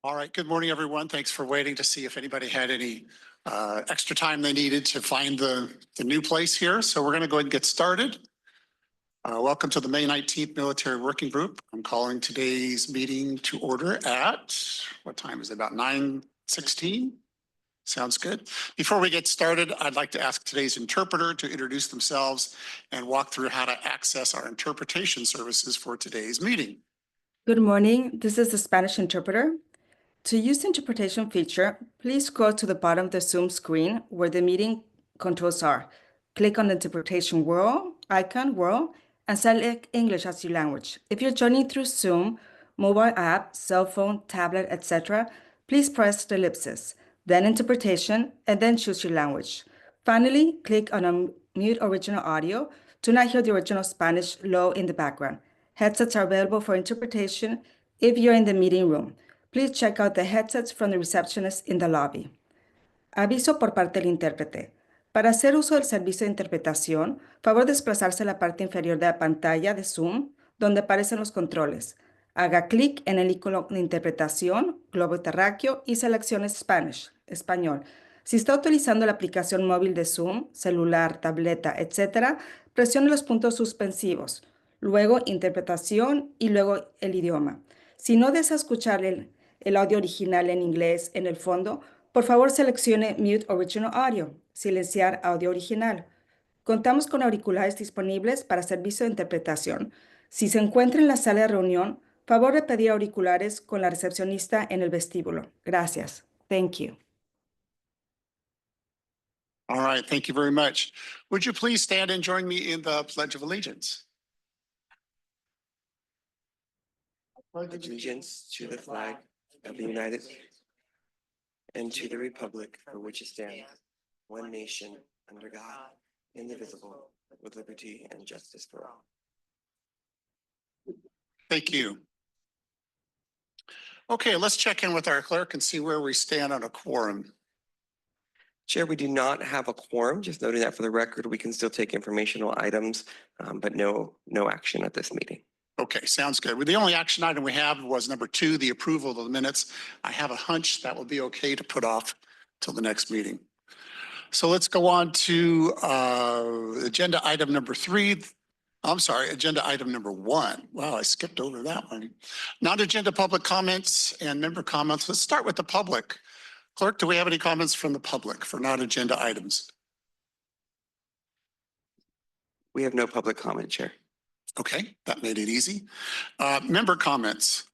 All right, good morning, everyone. Thanks for waiting to see if anybody had any extra time they needed to find the new place here. So we're going to go ahead and get started. Welcome to the May 19th Military Working Group. I'm calling today's meeting to order at, what time is it, about 9:16? Sounds good. Before we get started, I'd like to ask today's interpreter to introduce themselves and walk through how to access our interpretation services for today's meeting. Good morning. This is the Spanish interpreter. To use the interpretation feature, please go to the bottom of the Zoom screen where the meeting controls are. Click on the interpretation world, and select English as your language. If you're joining through Zoom, mobile app, cell phone, tablet, etc., please press the ellipsis, then interpretation, and then choose your language. Finally, click on mute original audio to not hear the original Spanish low in the background. Headsets are available for interpretation if you're in the meeting room. Please check out the headsets from the receptionist in the lobby. Aviso por parte del intérprete. Para hacer uso del servicio de interpretación, favor desplazarse a la parte inferior de la pantalla de Zoom, donde aparecen los controles. Haga clic en el icono de interpretación, globo terráqueo, y seleccione Spanish, español. Si está utilizando la aplicación móvil de Zoom, celular, tableta, etc., presione los puntos suspensivos, luego interpretación y luego el idioma. Si no desea escuchar el audio original en inglés en el fondo, por favor seleccione Mute Original Audio, silenciar audio original. Contamos con auriculares disponibles para servicio de interpretación. Si se encuentra en la sala de reunión, favor de pedir auriculares con la recepcionista en el vestíbulo. Gracias. Thank you. All right, thank you very much. Would you please stand and join me in the Pledge of Allegiance? Allegiance to the flag of the United States and to the republic for which it stands, one nation, under God, indivisible, with liberty and justice for all. Thank you. Okay, let's check in with our clerk and see where we stand on a quorum. Chair, we do not have a quorum. Just noting that for the record, we can still take informational items, but no action at this meeting. Okay, sounds good. Well, the only action item we have was number 2, the approval of the minutes. I have a hunch that will be okay to put off till the next meeting. So let's go on to agenda item number 3. I'm sorry, agenda item number 1. Wow, I skipped over that one. Non-agenda public comments and member comments. Let's start with the public. Clerk, do we have any comments from the public for non-agenda items? We have no public comment, Chair. Okay, that made it easy. Member comments.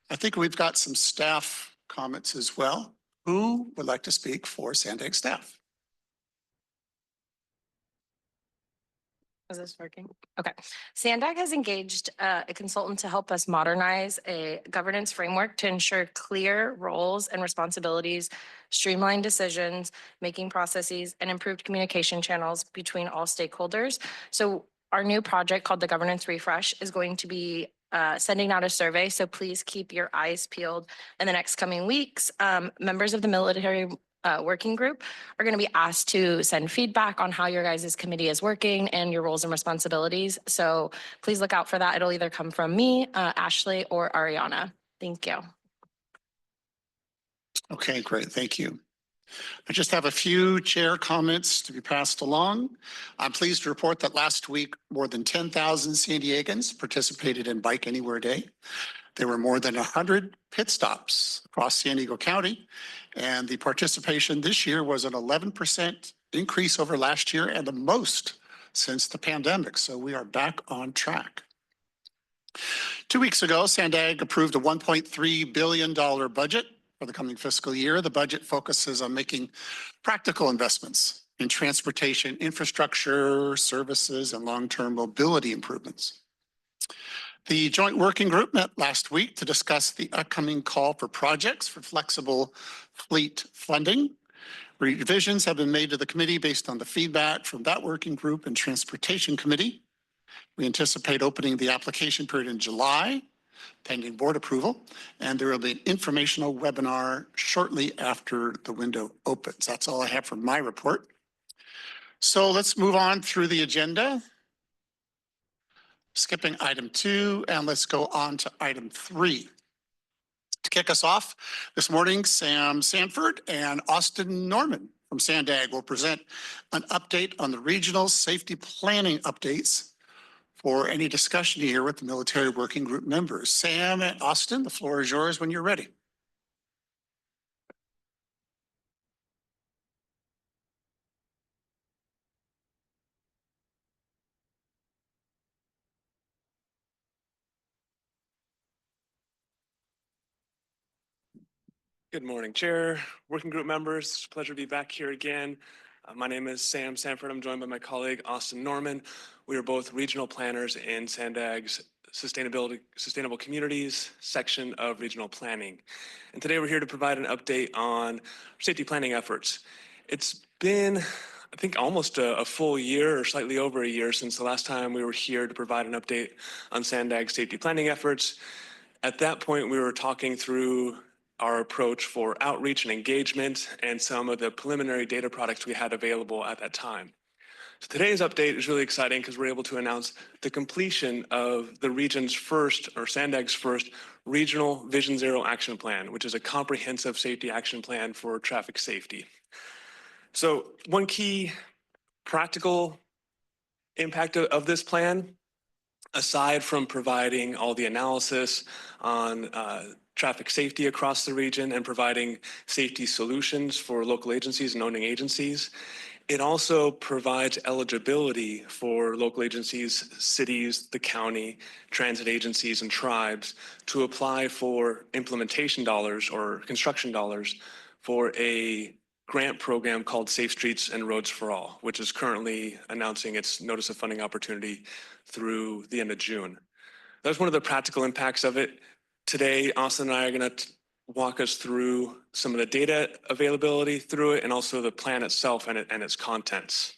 I think we've got some staff comments as well. Who would like to speak for SANDAG staff? Is this working? Okay. SANDAG has engaged a consultant to help us modernize a governance framework to ensure clear roles and responsibilities, streamline decisions, making processes, and improved communication channels between all stakeholders. So our new project called the Governance Refresh is going to be sending out a survey. So please keep your eyes peeled in the next coming weeks. Members of the military working group are going to be asked to send feedback on how your guys' committee is working and your roles and responsibilities. So please look out for that. It'll either come from me, Ashley, or Ariana. Thank you. Okay, great. Thank you. I just have a few chair comments to be passed along. I'm pleased to report that last week, more than 10,000 San Diegans participated in Bike Anywhere Day. There were more than 100 pit stops across San Diego County, and the participation this year was an 11% increase over last year and the most since the pandemic. So we are back on track. 2 weeks ago, SANDAG approved a $1.3 billion budget for the coming fiscal year. The budget focuses on making practical investments in transportation infrastructure, services, and long-term mobility improvements. The joint working group met last week to discuss the upcoming call for projects for flexible fleet funding. Revisions have been made to the committee based on the feedback from that working group and Transportation Committee. We anticipate opening the application period in July, pending board approval, and there will be an informational webinar shortly after the window opens. That's all I have for my report. So let's move on through the agenda. Skipping item 2, and let's go on to item 3. To kick us off this morning, Sam Sanford and Austin Norman from SANDAG will present an update on the regional safety planning updates for any discussion here with the military working group members. Sam and Austin, the floor is yours when you're ready. Good morning, Chair, working group members. It's a pleasure to be back here again. My name is Sam Sanford. I'm joined by my colleague, Austin Norman. We are both regional planners in SANDAG's Sustainable Communities section of regional planning. And today we're here to provide an update on safety planning efforts. It's been, I think, almost a full year or slightly over a year since the last time we were here to provide an update on SANDAG's safety planning efforts. At that point, we were talking through our approach for outreach and engagement and some of the preliminary data products we had available at that time. So today's update is really exciting because we're able to announce the completion of the region's first, or SANDAG's first, regional Vision Zero action plan, which is a comprehensive safety action plan for traffic safety. So one key practical impact of this plan, aside from providing all the analysis on traffic safety across the region and providing safety solutions for local agencies and owning agencies, it also provides eligibility for local agencies, cities, the county, transit agencies, and tribes to apply for implementation dollars or construction dollars for a grant program called Safe Streets and Roads for All, which is currently announcing its notice of funding opportunity through the end of June. That's one of the practical impacts of it. Today, Austin and I are going to walk us through some of the data availability through it and also the plan itself and its contents.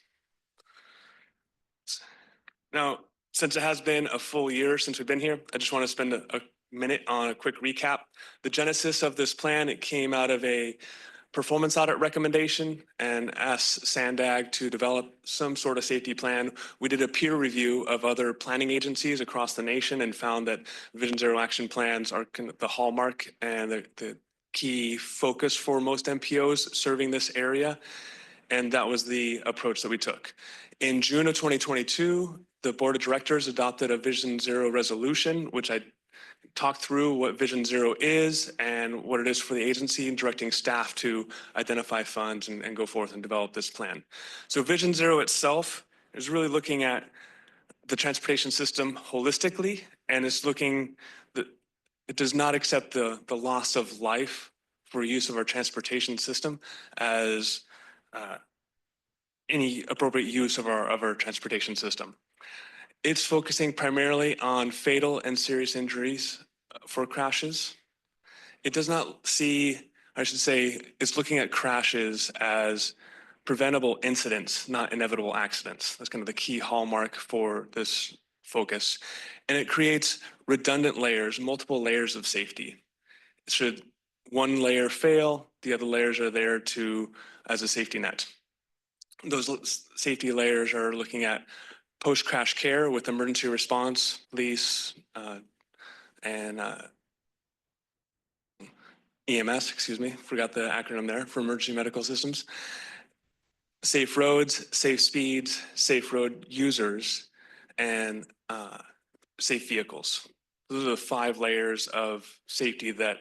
Now, since it has been a full year since we've been here, I just want to spend a minute on a quick recap. The genesis of this plan, it came out of a performance audit recommendation and asked SANDAG to develop some sort of safety plan. We did a peer review of other planning agencies across the nation and found that Vision Zero action plans are the hallmark and the key focus for most MPOs serving this area. And that was the approach that we took. In June of 2022, the board of directors adopted a Vision Zero resolution, which I talk through what Vision Zero is and what it is for the agency, and directing staff to identify funds and go forth and develop this plan. So Vision Zero itself is really looking at the transportation system holistically, and is looking that it does not accept the loss of life for use of our transportation system as any appropriate use of our transportation system. It's focusing primarily on fatal and serious injuries for crashes. It does not see, I should say, it's looking at crashes as preventable incidents, not inevitable accidents. That's kind of the key hallmark for this focus. And it creates redundant layers, multiple layers of safety. Should one layer fail, the other layers are there as a safety net. Those safety layers are looking at post-crash care with emergency response, police, and EMS, forgot the acronym there, for emergency medical systems. Safe roads, safe speeds, safe road users, and safe vehicles. Those are the 5 layers of safety that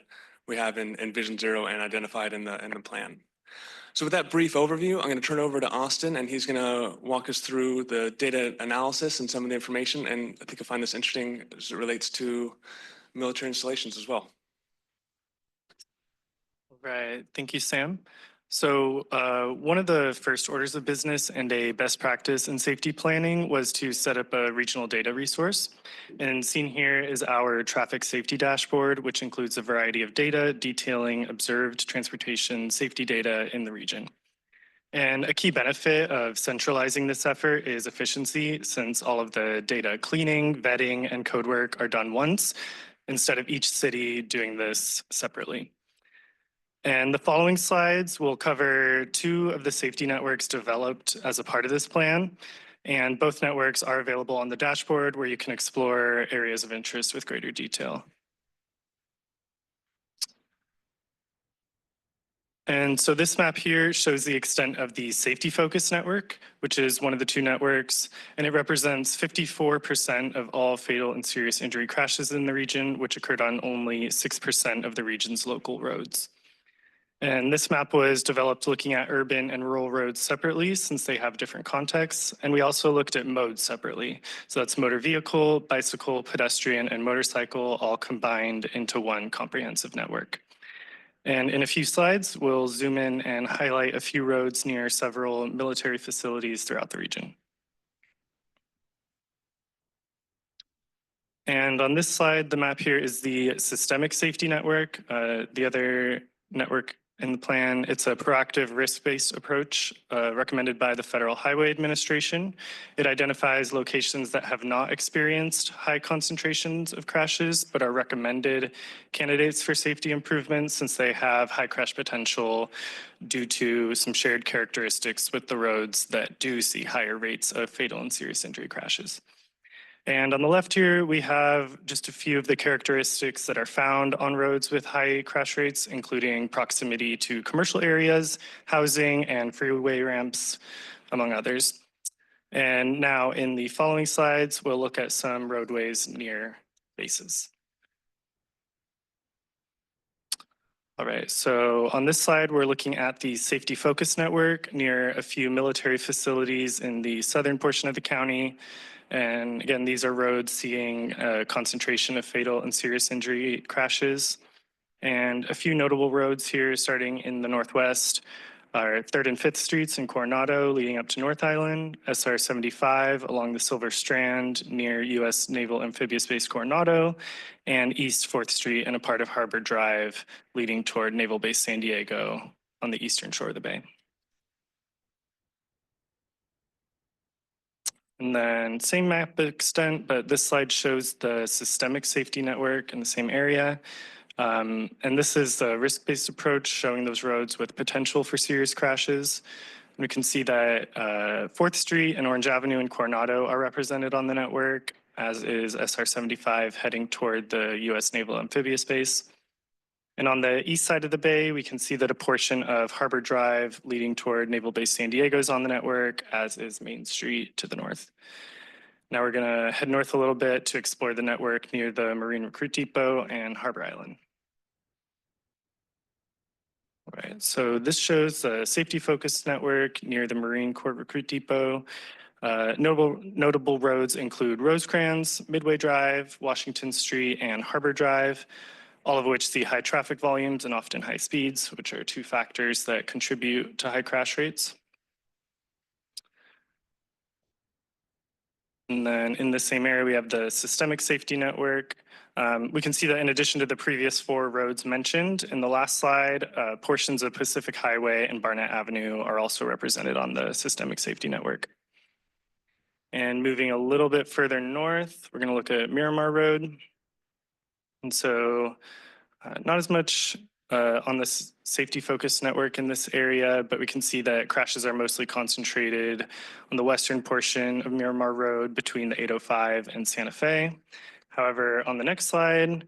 we have in Vision Zero and identified in the plan. So with that brief overview, I'm going to turn over to Austin, and he's going to walk us through the data analysis and some of the information. And I think you'll find this interesting as it relates to military installations as well. Right. Thank you, Sam. So one of the first orders of business and a best practice in safety planning was to set up a regional data resource. And seen here is our traffic safety dashboard, which includes a variety of data detailing observed transportation safety data in the region. And a key benefit of centralizing this effort is efficiency, since all of the data cleaning, vetting, and code work are done once, instead of each city doing this separately. And the following slides will cover 2 of the safety networks developed as a part of this plan. And both networks are available on the dashboard, where you can explore areas of interest with greater detail. And so this map here shows the extent of the safety focus network, which is one of the two networks, and it represents 54% of all fatal and serious injury crashes in the region, which occurred on only 6% of the region's local roads. And this map was developed looking at urban and rural roads separately since they have different contexts. And we also looked at modes separately. So that's motor vehicle, bicycle, pedestrian, and motorcycle all combined into one comprehensive network. And in a few slides, we'll zoom in and highlight a few roads near several military facilities throughout the region. And on this slide, the map here is the systemic safety network. The other network in the plan, it's a proactive risk-based approach recommended by the Federal Highway Administration. It identifies locations that have not experienced high concentrations of crashes, but are recommended candidates for safety improvements since they have high crash potential due to some shared characteristics with the roads that do see higher rates of fatal and serious injury crashes. And on the left here, we have just a few of the characteristics that are found on roads with high crash rates, including proximity to commercial areas, housing, and freeway ramps, among others. And now in the following slides, we'll look at some roadways near bases. All right, so on this slide, we're looking at the safety focus network near a few military facilities in the southern portion of the county. And again, these are roads seeing a concentration of fatal and serious injury crashes. And a few notable roads here starting in the northwest are 3rd and 5th Streets in Coronado leading up to North Island, SR 75 along the Silver Strand near U.S. Naval Amphibious Base Coronado, and East 4th Street and a part of Harbor Drive leading toward Naval Base San Diego on the eastern shore of the bay. And then same map extent, but this slide shows the systemic safety network in the same area. And this is the risk-based approach showing those roads with potential for serious crashes. And we can see that 4th Street and Orange Avenue in Coronado are represented on the network, as is SR 75 heading toward the U.S. Naval Amphibious Base. And on the east side of the bay, we can see that a portion of Harbor Drive leading toward Naval Base San Diego is on the network, as is Main Street to the north. Now we're going to head north a little bit to explore the network near the Marine Recruit Depot and Harbor Island. All right, so this shows a safety-focused network near the Marine Corps Recruit Depot. Notable roads include Rosecrans, Midway Drive, Washington Street, and Harbor Drive, all of which see high traffic volumes and often high speeds, which are two factors that contribute to high crash rates. And then in the same area, we have the systemic safety network. We can see that in addition to the previous 4 roads mentioned in the last slide, portions of Pacific Highway and Barnett Avenue are also represented on the systemic safety network. And moving a little bit further north, we're going to look at Miramar Road. And so not as much on this safety focused network in this area, but we can see that crashes are mostly concentrated on the western portion of Miramar Road between the 805 and Santa Fe. However, on the next slide,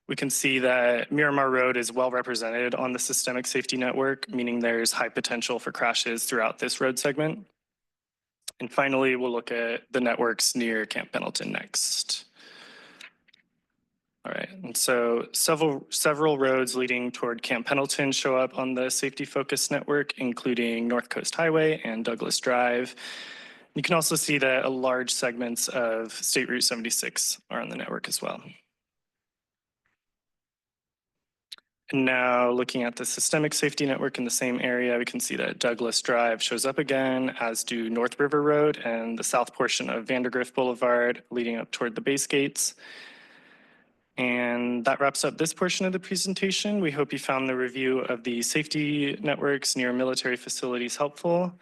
we can see that Miramar Road is well represented on the systemic safety network, meaning there's high potential for crashes throughout this road segment. And finally, we'll look at the networks near Camp Pendleton next. All right, and so several roads leading toward Camp Pendleton show up on the safety focused network, including North Coast Highway and Douglas Drive. You can also see that large segments of State Route 76 are on the network as well. And now looking at the systemic safety network in the same area, we can see that Douglas Drive shows up again, as do North River Road and the south portion of Vandergrift Boulevard leading up toward the base gates. And that wraps up this portion of the presentation. We hope you found the review of the safety networks near military facilities helpful.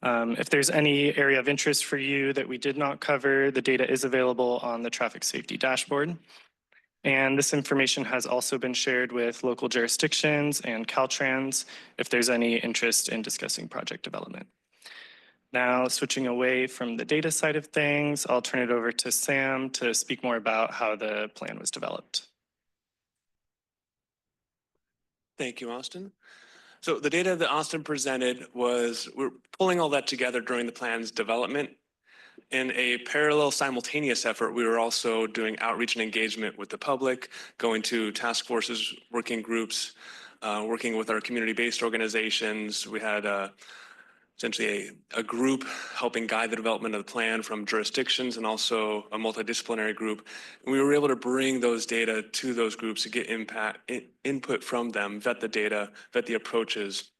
If there's any area of interest for you that we did not cover, the data is available on the traffic safety dashboard. And this information has also been shared with local jurisdictions and Caltrans if there's any interest in discussing project development. Now, switching away from the data side of things, I'll turn it over to Sam to speak more about how the plan was developed. Thank you, Austin. So the data that Austin presented was, we're pulling all that together during the plan's development. In a parallel simultaneous effort, we were also doing outreach and engagement with the public, going to task forces, working groups, working with our community-based organizations. We had essentially a group helping guide the development of the plan from jurisdictions and also a multidisciplinary group. And we were able to bring those data to those groups to get input from them, vet the data, vet the approaches.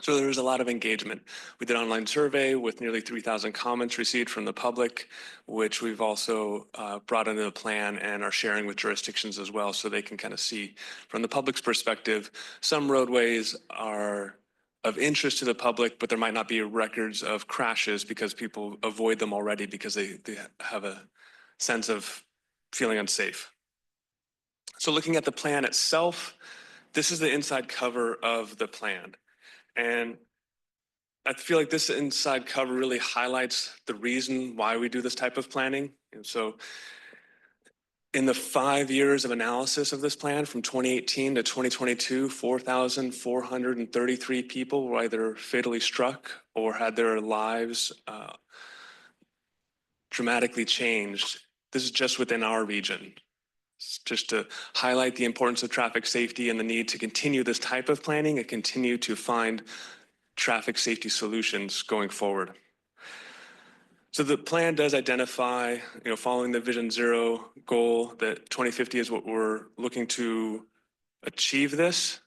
So there was a lot of engagement. We did an online survey with nearly 3,000 comments received from the public, which we've also brought into the plan and are sharing with jurisdictions as well, so they can kind of see from the public's perspective. Some roadways are of interest to the public, but there might not be records of crashes because people avoid them already because they have a sense of feeling unsafe. So looking at the plan itself, this is the inside cover of the plan. And I feel like this inside cover really highlights the reason why we do this type of planning. And so in the 5 years of analysis of this plan from 2018 to 2022, 4,433 people were either fatally struck or had their lives dramatically changed. This is just within our region. Just to highlight the importance of traffic safety and the need to continue this type of planning and continue to find traffic safety solutions going forward. So the plan does identify, following the Vision Zero goal, that 2050 is what we're looking to achieve this.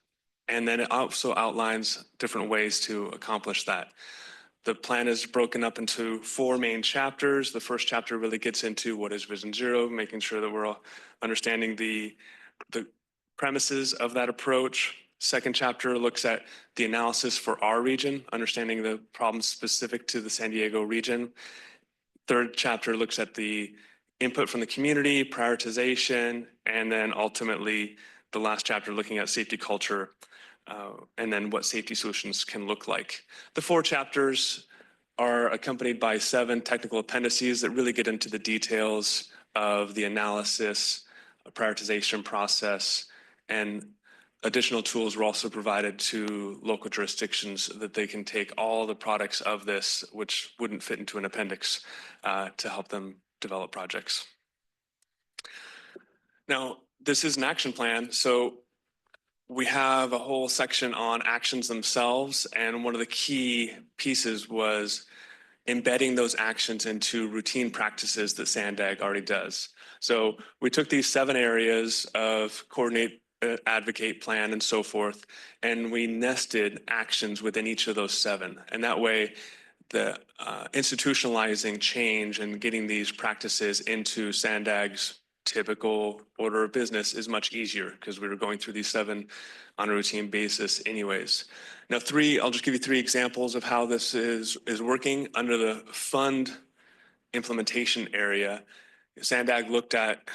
And then it also outlines different ways to accomplish that. The plan is broken up into 4 main chapters. The first chapter really gets into what is Vision Zero, making sure that we're all understanding the premises of that approach. Second chapter looks at the analysis for our region, understanding the problems specific to the San Diego region. Third chapter looks at the input from the community, prioritization, and then ultimately the last chapter looking at safety culture, and then what safety solutions can look like. The 4 chapters are accompanied by 7 technical appendices that really get into the details of the analysis, prioritization process, and additional tools were also provided to local jurisdictions that they can take all the products of this, which wouldn't fit into an appendix, to help them develop projects. Now, this is an action plan, so we have a whole section on actions themselves, and one of the key pieces was embedding those actions into routine practices that SANDAG already does. So we took these 7 areas of coordinate, advocate, plan, and so forth, and we nested actions within each of those 7. And that way, the institutionalizing change and getting these practices into SANDAG's typical order of business is much easier because we were going through these 7 on a routine basis anyways. Now I'll just give you 3 examples of how this is working. Under the fund implementation area, SANDAG looked at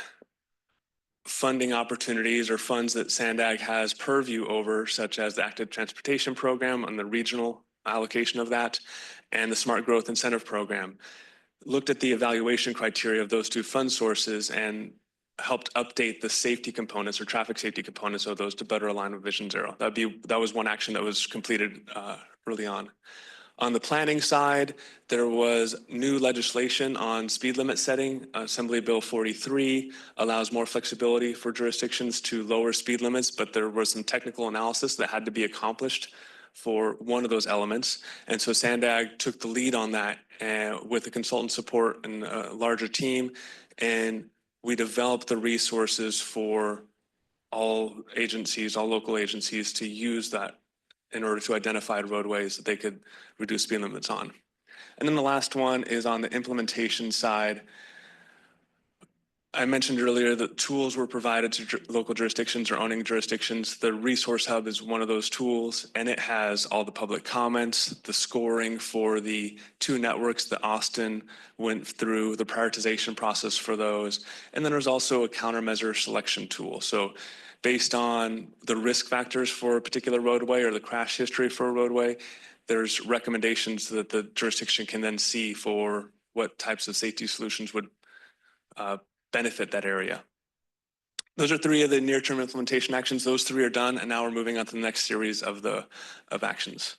funding opportunities or funds that SANDAG has purview over, such as the Active Transportation Program and the regional allocation of that, and the Smart Growth Incentive Program. Looked at the evaluation criteria of those 2 fund sources and helped update the safety components or traffic safety components of those to better align with Vision Zero. That was one action that was completed early on. On the planning side, there was new legislation on speed limit setting. Assembly Bill 43 allows more flexibility for jurisdictions to lower speed limits, but there was some technical analysis that had to be accomplished for one of those elements. And so SANDAG took the lead on that with the consultant support and a larger team. And we developed the resources for all agencies, all local agencies, to use that in order to identify roadways that they could reduce speed limits on. And then the last one is on the implementation side. I mentioned earlier that tools were provided to local jurisdictions or owning jurisdictions. The Resource Hub is one of those tools, and it has all the public comments, the scoring for the 2 networks that Austin went through, the prioritization process for those. And then there's also a countermeasure selection tool. So based on the risk factors for a particular roadway or the crash history for a roadway, there's recommendations that the jurisdiction can then see for what types of safety solutions would benefit that area. Those are three of the near-term implementation actions. Those three are done, and now we're moving on to the next series of actions.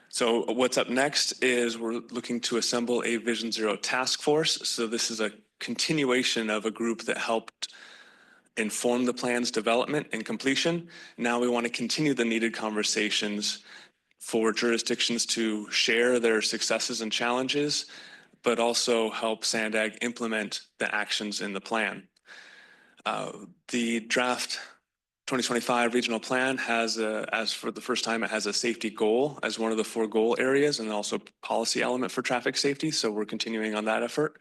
So what's up next is we're looking to assemble a Vision Zero task force. So this is a continuation of a group that helped inform the plan's development and completion. Now we want to continue the needed conversations for jurisdictions to share their successes and challenges, but also help SANDAG implement the actions in the plan. The draft 2025 regional plan has, as for the first time, it has a safety goal as one of the 4 goal areas and also policy element for traffic safety. So we're continuing on that effort.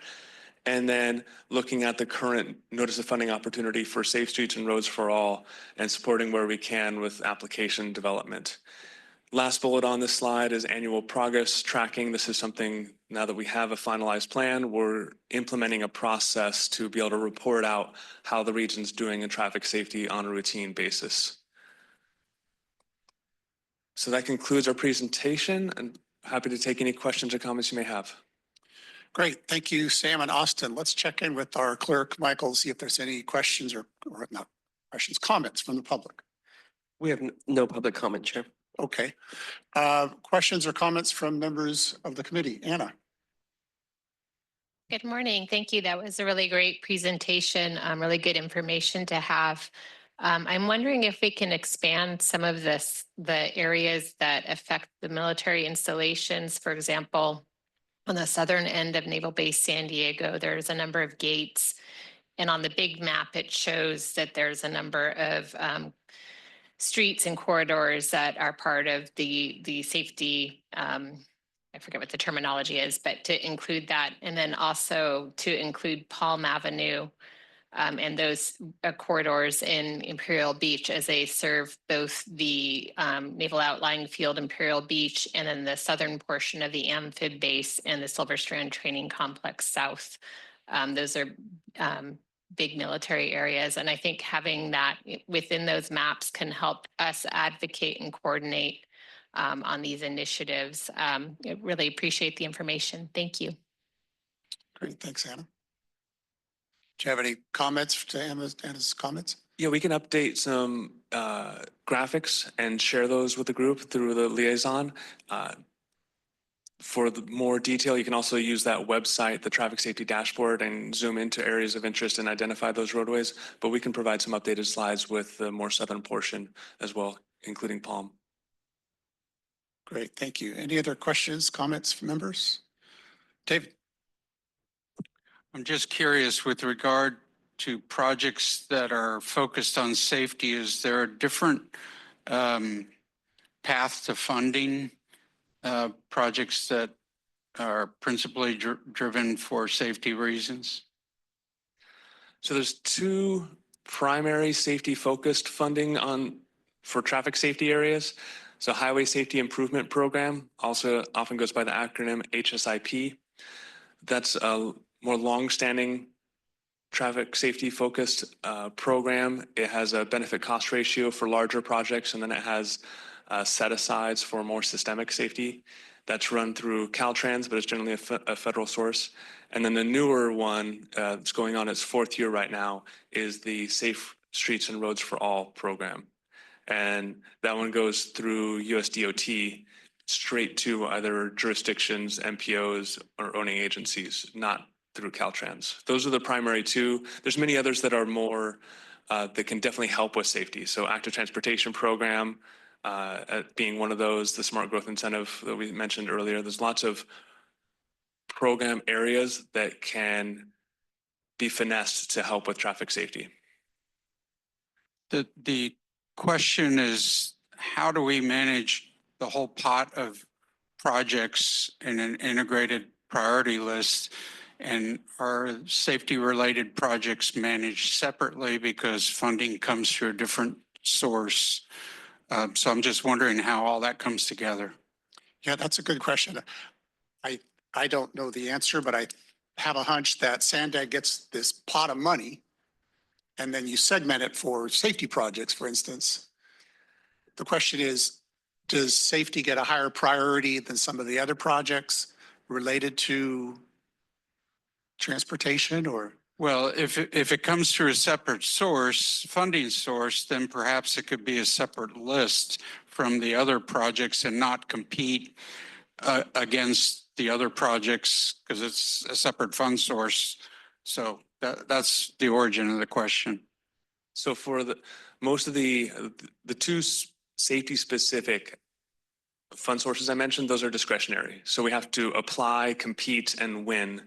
And then looking at the current notice of funding opportunity for Safe Streets and Roads for All and supporting where we can with application development. Last bullet on this slide is annual progress tracking. This is something, now that we have a finalized plan, we're implementing a process to be able to report out how the region's doing in traffic safety on a routine basis. So that concludes our presentation, and happy to take any questions or comments you may have. Great. Thank you, Sam and Austin. Let's check in with our clerk, Michael, see if there's any questions or not questions, comments from the public. We have no public comment, Chair. Okay. Questions or comments from members of the committee? Anna. Good morning. Thank you. That was a really great presentation, really good information to have. I'm wondering if we can expand some of the areas that affect the military installations. For example, on the southern end of Naval Base San Diego, there's a number of gates. And on the big map, it shows that there's a number of streets and corridors that are part of the safety, I forget what the terminology is, but to include that, and then also to include Palm Avenue and those corridors in Imperial Beach, as they serve both the Naval Outlying Field, Imperial Beach, and then the southern portion of the Amphib Base and the Silver Strand Training Complex South. Those are big military areas. And I think having that within those maps can help us advocate and coordinate on these initiatives. I really appreciate the information. Thank you. Great. Thanks, Anna. Do you have any comments to Anna's comments? Yeah, we can update some graphics and share those with the group through the liaison. For the more detail, you can also use that website, the traffic safety dashboard, and zoom into areas of interest and identify those roadways. But we can provide some updated slides with the more southern portion as well, including Palm. Great, thank you. Any other questions, comments from members? David. I'm just curious with regard to projects that are focused on safety, is there a different path to funding projects that are principally driven for safety reasons? So there's 2 primary safety focused funding for traffic safety areas. So Highway Safety Improvement Program, also often goes by the acronym HSIP. That's a more long-standing traffic safety focused program. It has a benefit cost ratio for larger projects, and then it has set-asides for more systemic safety. That's run through Caltrans, but it's generally a federal source. And then the newer one that's going on its 4th year right now is the Safe Streets and Roads for All program. And that one goes through USDOT straight to either jurisdictions, MPOs, or owning agencies, not through Caltrans. Those are the primary 2. There's many others that are more, that can definitely help with safety. So Active Transportation Program, being one of those, the Smart Growth Incentive that we mentioned earlier. There's lots of program areas that can be finessed to help with traffic safety. The question is, how do we manage the whole pot of projects in an integrated priority list? And are safety-related projects managed separately because funding comes through a different source? So I'm just wondering how all that comes together. Yeah, that's a good question. I don't know the answer, but I have a hunch that SANDAG gets this pot of money and then you segment it for safety projects, for instance. The question is, does safety get a higher priority than some of the other projects related to transportation, or Well, if it comes through a separate source, funding source, then perhaps it could be a separate list from the other projects and not compete against the other projects because it's a separate fund source. So that's the origin of the question. So for most of the two safety specific fund sources I mentioned, those are discretionary. So we have to apply, compete, and win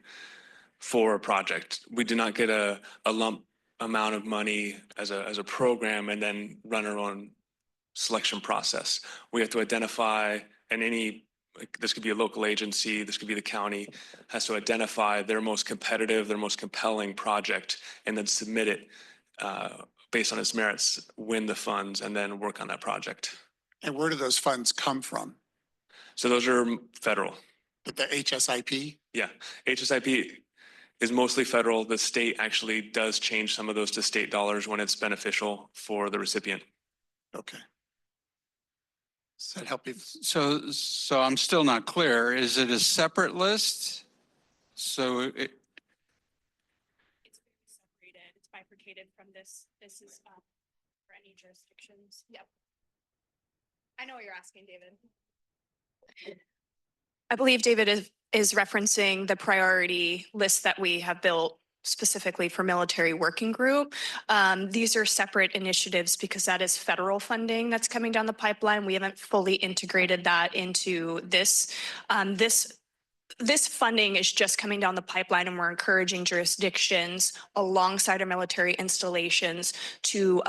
for a project. We do not get a lump amount of money as a program and then run our own selection process. We have to identify, and this could be a local agency, this could be the county, has to identify their most competitive, their most compelling project, and then submit it based on its merits, win the funds, and then work on that project. And where do those funds come from? So those are federal. The HSIP? Yeah, HSIP is mostly federal. The state actually does change some of those to state dollars when it's beneficial for the recipient. Okay. Does that help you? So I'm still not clear. Is it a separate list? So it, It's separated, it's bifurcated from this. This is for any jurisdictions. Yep. I know what you're asking, David. I believe David is referencing the priority list that we have built specifically for military working group. These are separate initiatives because that is federal funding that's coming down the pipeline. We haven't fully integrated that into this. This funding is just coming down the pipeline, and we're encouraging jurisdictions alongside our military installations to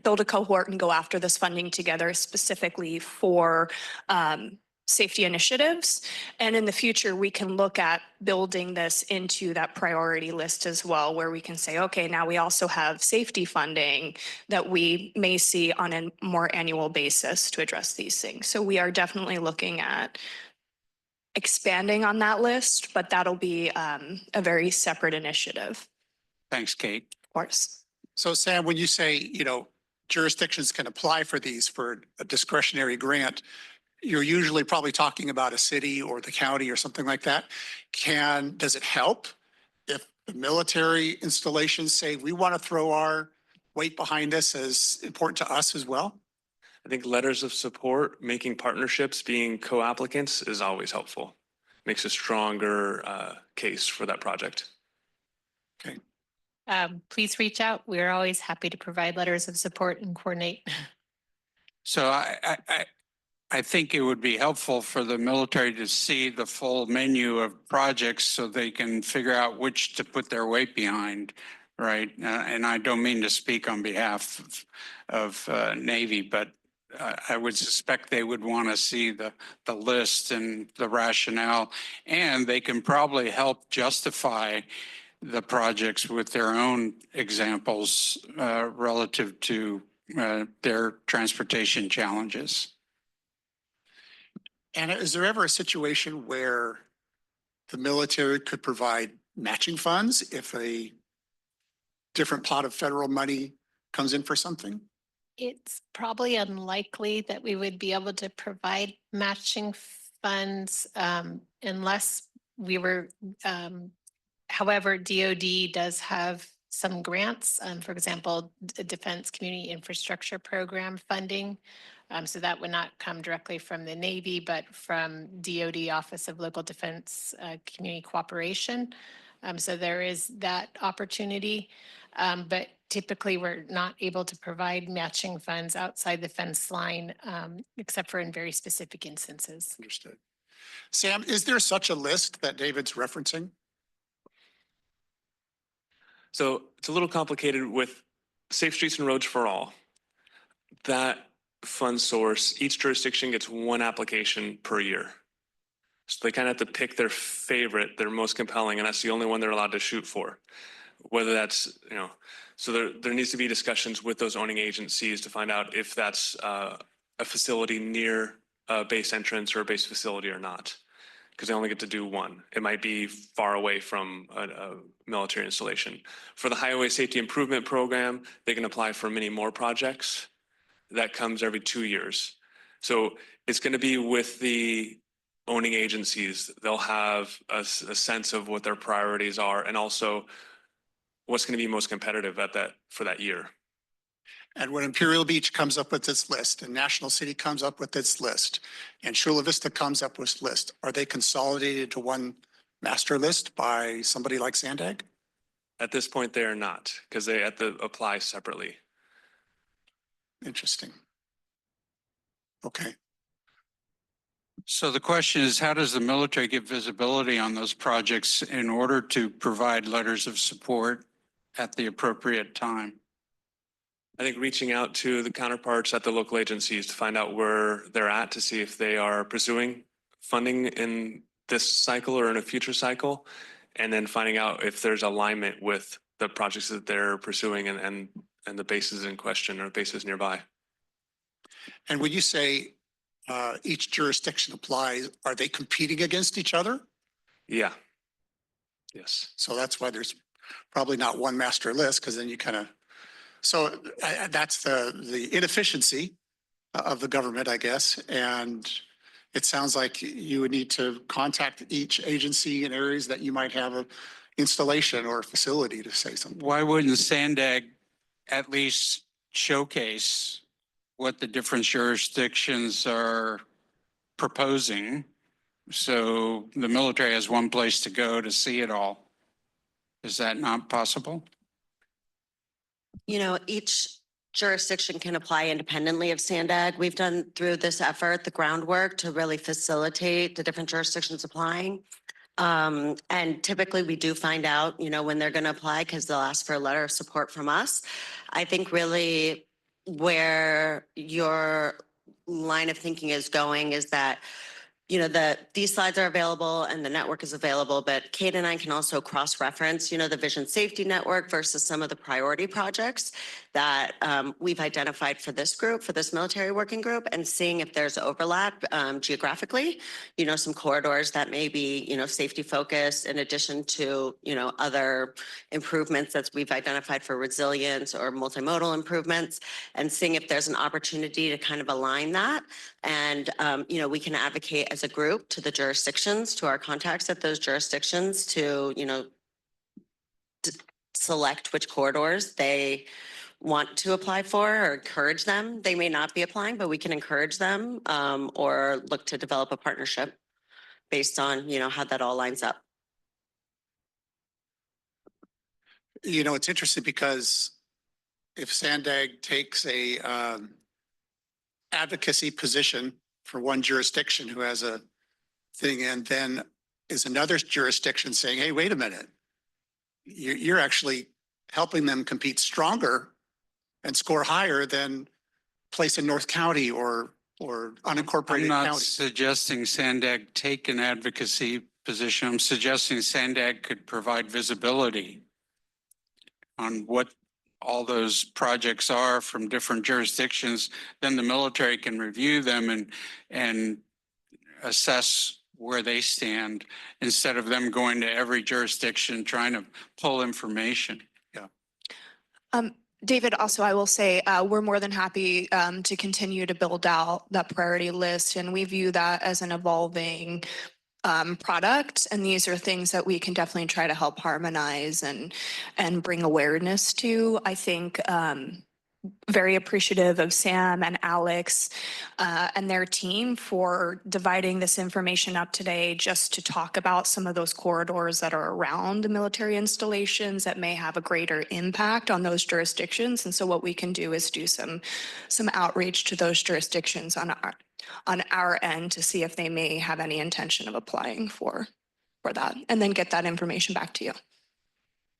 build a cohort and go after this funding together specifically for safety initiatives. And in the future, we can look at building this into that priority list as well, where we can say, okay, now we also have safety funding that we may see on a more annual basis to address these things. So we are definitely looking at expanding on that list, but that'll be a very separate initiative. thanks, Kate. Of course. So Sam, when you say, jurisdictions can apply for these for a discretionary grant, you're usually probably talking about a city or the county or something like that. Does it help if the military installations say, we want to throw our weight behind this as important to us as well? I think letters of support, making partnerships, being co-applicants is always helpful. Makes a stronger case for that project. Okay. Please reach out. We're always happy to provide letters of support and coordinate. So I think it would be helpful for the military to see the full menu of projects so they can figure out which to put their weight behind, right? And I don't mean to speak on behalf of Navy, but I would suspect they would want to see the list and the rationale, and they can probably help justify the projects with their own examples relative to their transportation challenges. And is there ever a situation where the military could provide matching funds if a different pot of federal money comes in for something? It's probably unlikely that we would be able to provide matching funds unless we were, however, DoD does have some grants, for example, Defense Community Infrastructure Program funding. So that would not come directly from the Navy, but from DoD Office of Local Defense Community Cooperation. So there is that opportunity, but typically we're not able to provide matching funds outside the fence line, except for in very specific instances. Understood. Sam, is there such a list that David's referencing? So it's a little complicated with Safe Streets and Roads for All. That fund source, each jurisdiction gets one application per year. So they kind of have to pick their favorite, their most compelling, and that's the only one they're allowed to shoot for. Whether that's, so there needs to be discussions with those owning agencies to find out if that's a facility near a base entrance or a base facility or not, because they only get to do one. It might be far away from a military installation. For the Highway Safety Improvement Program, they can apply for many more projects. That comes every 2 years. So it's going to be with the owning agencies. They'll have a sense of what their priorities are, and also what's going to be most competitive at that for that year. And when Imperial Beach comes up with its list and National City comes up with its list and Chula Vista comes up with its list, are they consolidated to one master list by somebody like SANDAG? At this point, they are not, because they have to apply separately. Interesting. Okay. So the question is, how does the military get visibility on those projects in order to provide letters of support at the appropriate time? I think reaching out to the counterparts at the local agencies to find out where they're at, to see if they are pursuing funding in this cycle or in a future cycle, and then finding out if there's alignment with the projects that they're pursuing and the bases in question or bases nearby. And when you say each jurisdiction applies, are they competing against each other? Yeah. Yes. So that's why there's probably not one master list, because then you kind of, so that's the inefficiency of the government, I guess. And it sounds like you would need to contact each agency in areas that you might have an installation or a facility to say something. Why wouldn't SANDAG at least showcase what the different jurisdictions are proposing, so the military has one place to go to see it all? Is that not possible? You know, each jurisdiction can apply independently of SANDAG. We've done through this effort, the groundwork to really facilitate the different jurisdictions applying. And typically we do find out, you know, when they're going to apply, because they'll ask for a letter of support from us. I think really where your line of thinking is going is that, you know, these slides are available and the network is available, but Kate and I can also cross-reference, you know, the Vision Safety Network versus some of the priority projects that we've identified for this group, for this military working group, and seeing if there's overlap geographically, you know, some corridors that may be, you know, safety focused in addition to, you know, other improvements that we've identified for resilience or multimodal improvements, and seeing if there's an opportunity to kind of align that. And, you know, we can advocate as a group to the jurisdictions, to our contacts at those jurisdictions to, you know, to select which corridors they want to apply for or encourage them. They may not be applying, but we can encourage them or look to develop a partnership based on, you know, how that all lines up. You know, it's interesting because if SANDAG takes a advocacy position for one jurisdiction who has a thing, and then is another jurisdiction saying, hey, wait a minute, you're actually helping them compete stronger and score higher than place in North County or unincorporated I'm not county. suggesting SANDAG take an advocacy position. I'm suggesting SANDAG could provide visibility on what all those projects are from different jurisdictions. Then the military can review them and assess where they stand instead of them going to every jurisdiction trying to pull information. David, also, I will say we're more than happy to continue to build out that priority list, and we view that as an evolving product. And these are things that we can definitely try to help harmonize and bring awareness to. I think very appreciative of Sam and Alex and their team for dividing this information up today just to talk about some of those corridors that are around the military installations that may have a greater impact on those jurisdictions. And so what we can do is do some outreach to those jurisdictions on our end to see if they may have any intention of applying for that, and then get that information back to you.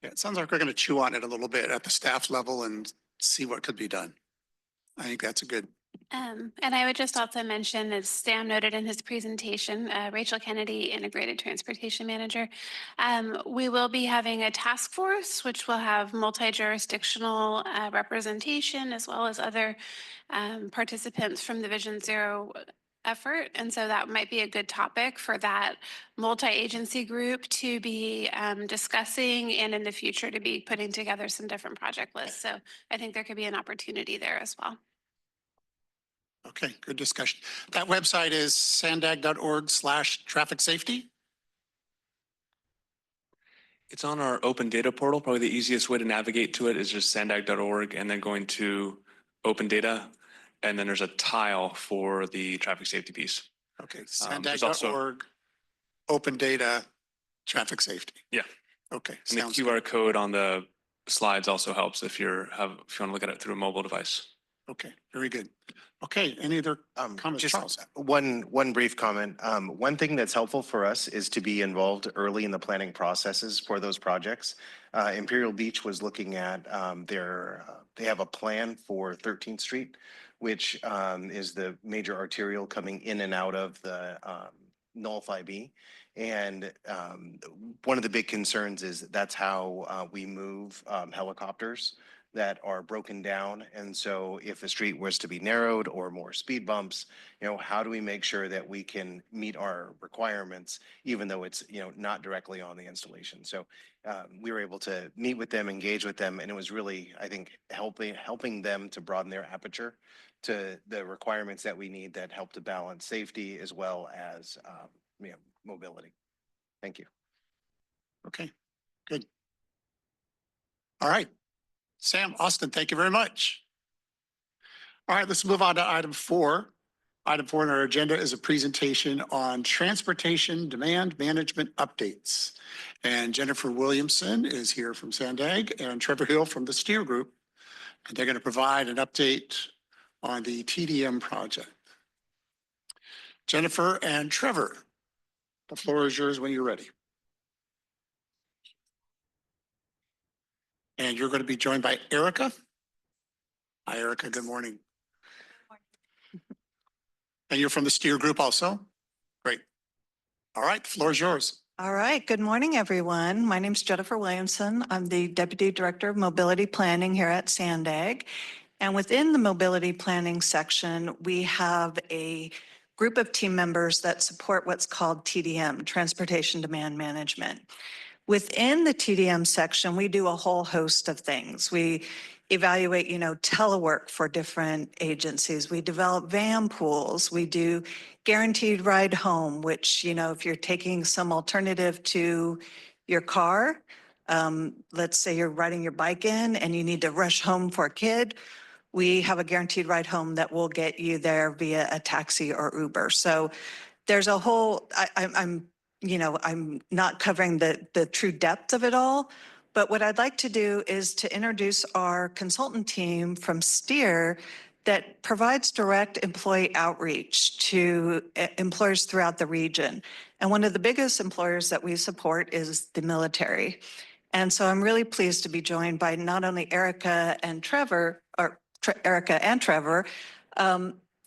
Yeah, it sounds like we're going to chew on it a little bit at the staff level and see what could be done. I think that's a good. And I would just also mention, as Sam noted in his presentation, Rachel Kennedy, Integrated Transportation Manager. We will be having a task force, which will have multi-jurisdictional representation, as well as other participants from the Vision Zero effort. And so that might be a good topic for that multi-agency group to be discussing, and in the future to be putting together some different project lists. So I think there could be an opportunity there as well. Okay, good discussion. That website is sandag.org/traffic safety. It's on our open data portal. Probably the easiest way to navigate to it is just sandag.org and then going to open data. And then there's a tile for the traffic safety piece. Okay, there's also- sandag.org, open data, traffic safety. Yeah. Okay, And the sounds QR good. code on the slides also helps if you want to look at it through a mobile device. Okay, very good. Okay, any other comments, Just Charles? one brief comment. One thing that's helpful for us is to be involved early in the planning processes for those projects. Imperial Beach was looking at they have a plan for 13th Street, which is the major arterial coming in and out of the Null 5B. And one of the big concerns is that's how we move helicopters that are broken down. And so if a street was to be narrowed or more speed bumps, how do we make sure that we can meet our requirements, even though it's, not directly on the installation? So we were able to meet with them, engage with them, and it was really, I think, helping them to broaden their aperture to the requirements that we need that help to balance safety as well as mobility. Thank you. Okay, good. All right. Sam, Austin, thank you very much. All right, let's move on to item 4. Item 4 on our agenda is a presentation on transportation demand management updates. And Jennifer Williamson is here from SANDAG and Trevor Hill from the STEER Group. And they're going to provide an update on the TDM project. Jennifer and Trevor, the floor is yours when you're ready. And you're going to be joined by Erica. Hi, Erica. Good morning. And you're from the STEER Group also? Great. All right, the floor is yours. All right. Good morning, everyone. My name is Jennifer Williamson. I'm the Deputy Director of Mobility Planning here at SANDAG. And within the mobility planning section, we have a group of team members that support what's called TDM, Transportation Demand Management. Within the TDM section, we do a whole host of things. We evaluate, telework for different agencies. We develop van pools. We do guaranteed ride home, which, if you're taking some alternative to your car, let's say you're riding your bike in and you need to rush home for a kid, we have a guaranteed ride home that will get you there via a taxi or Uber. So there's a whole, I'm not covering the true depth of it all, but what I'd like to do is to introduce our consultant team from STEER that provides direct employee outreach to employers throughout the region. And one of the biggest employers that we support is the military. And so I'm really pleased to be joined by not only Erica and Trevor,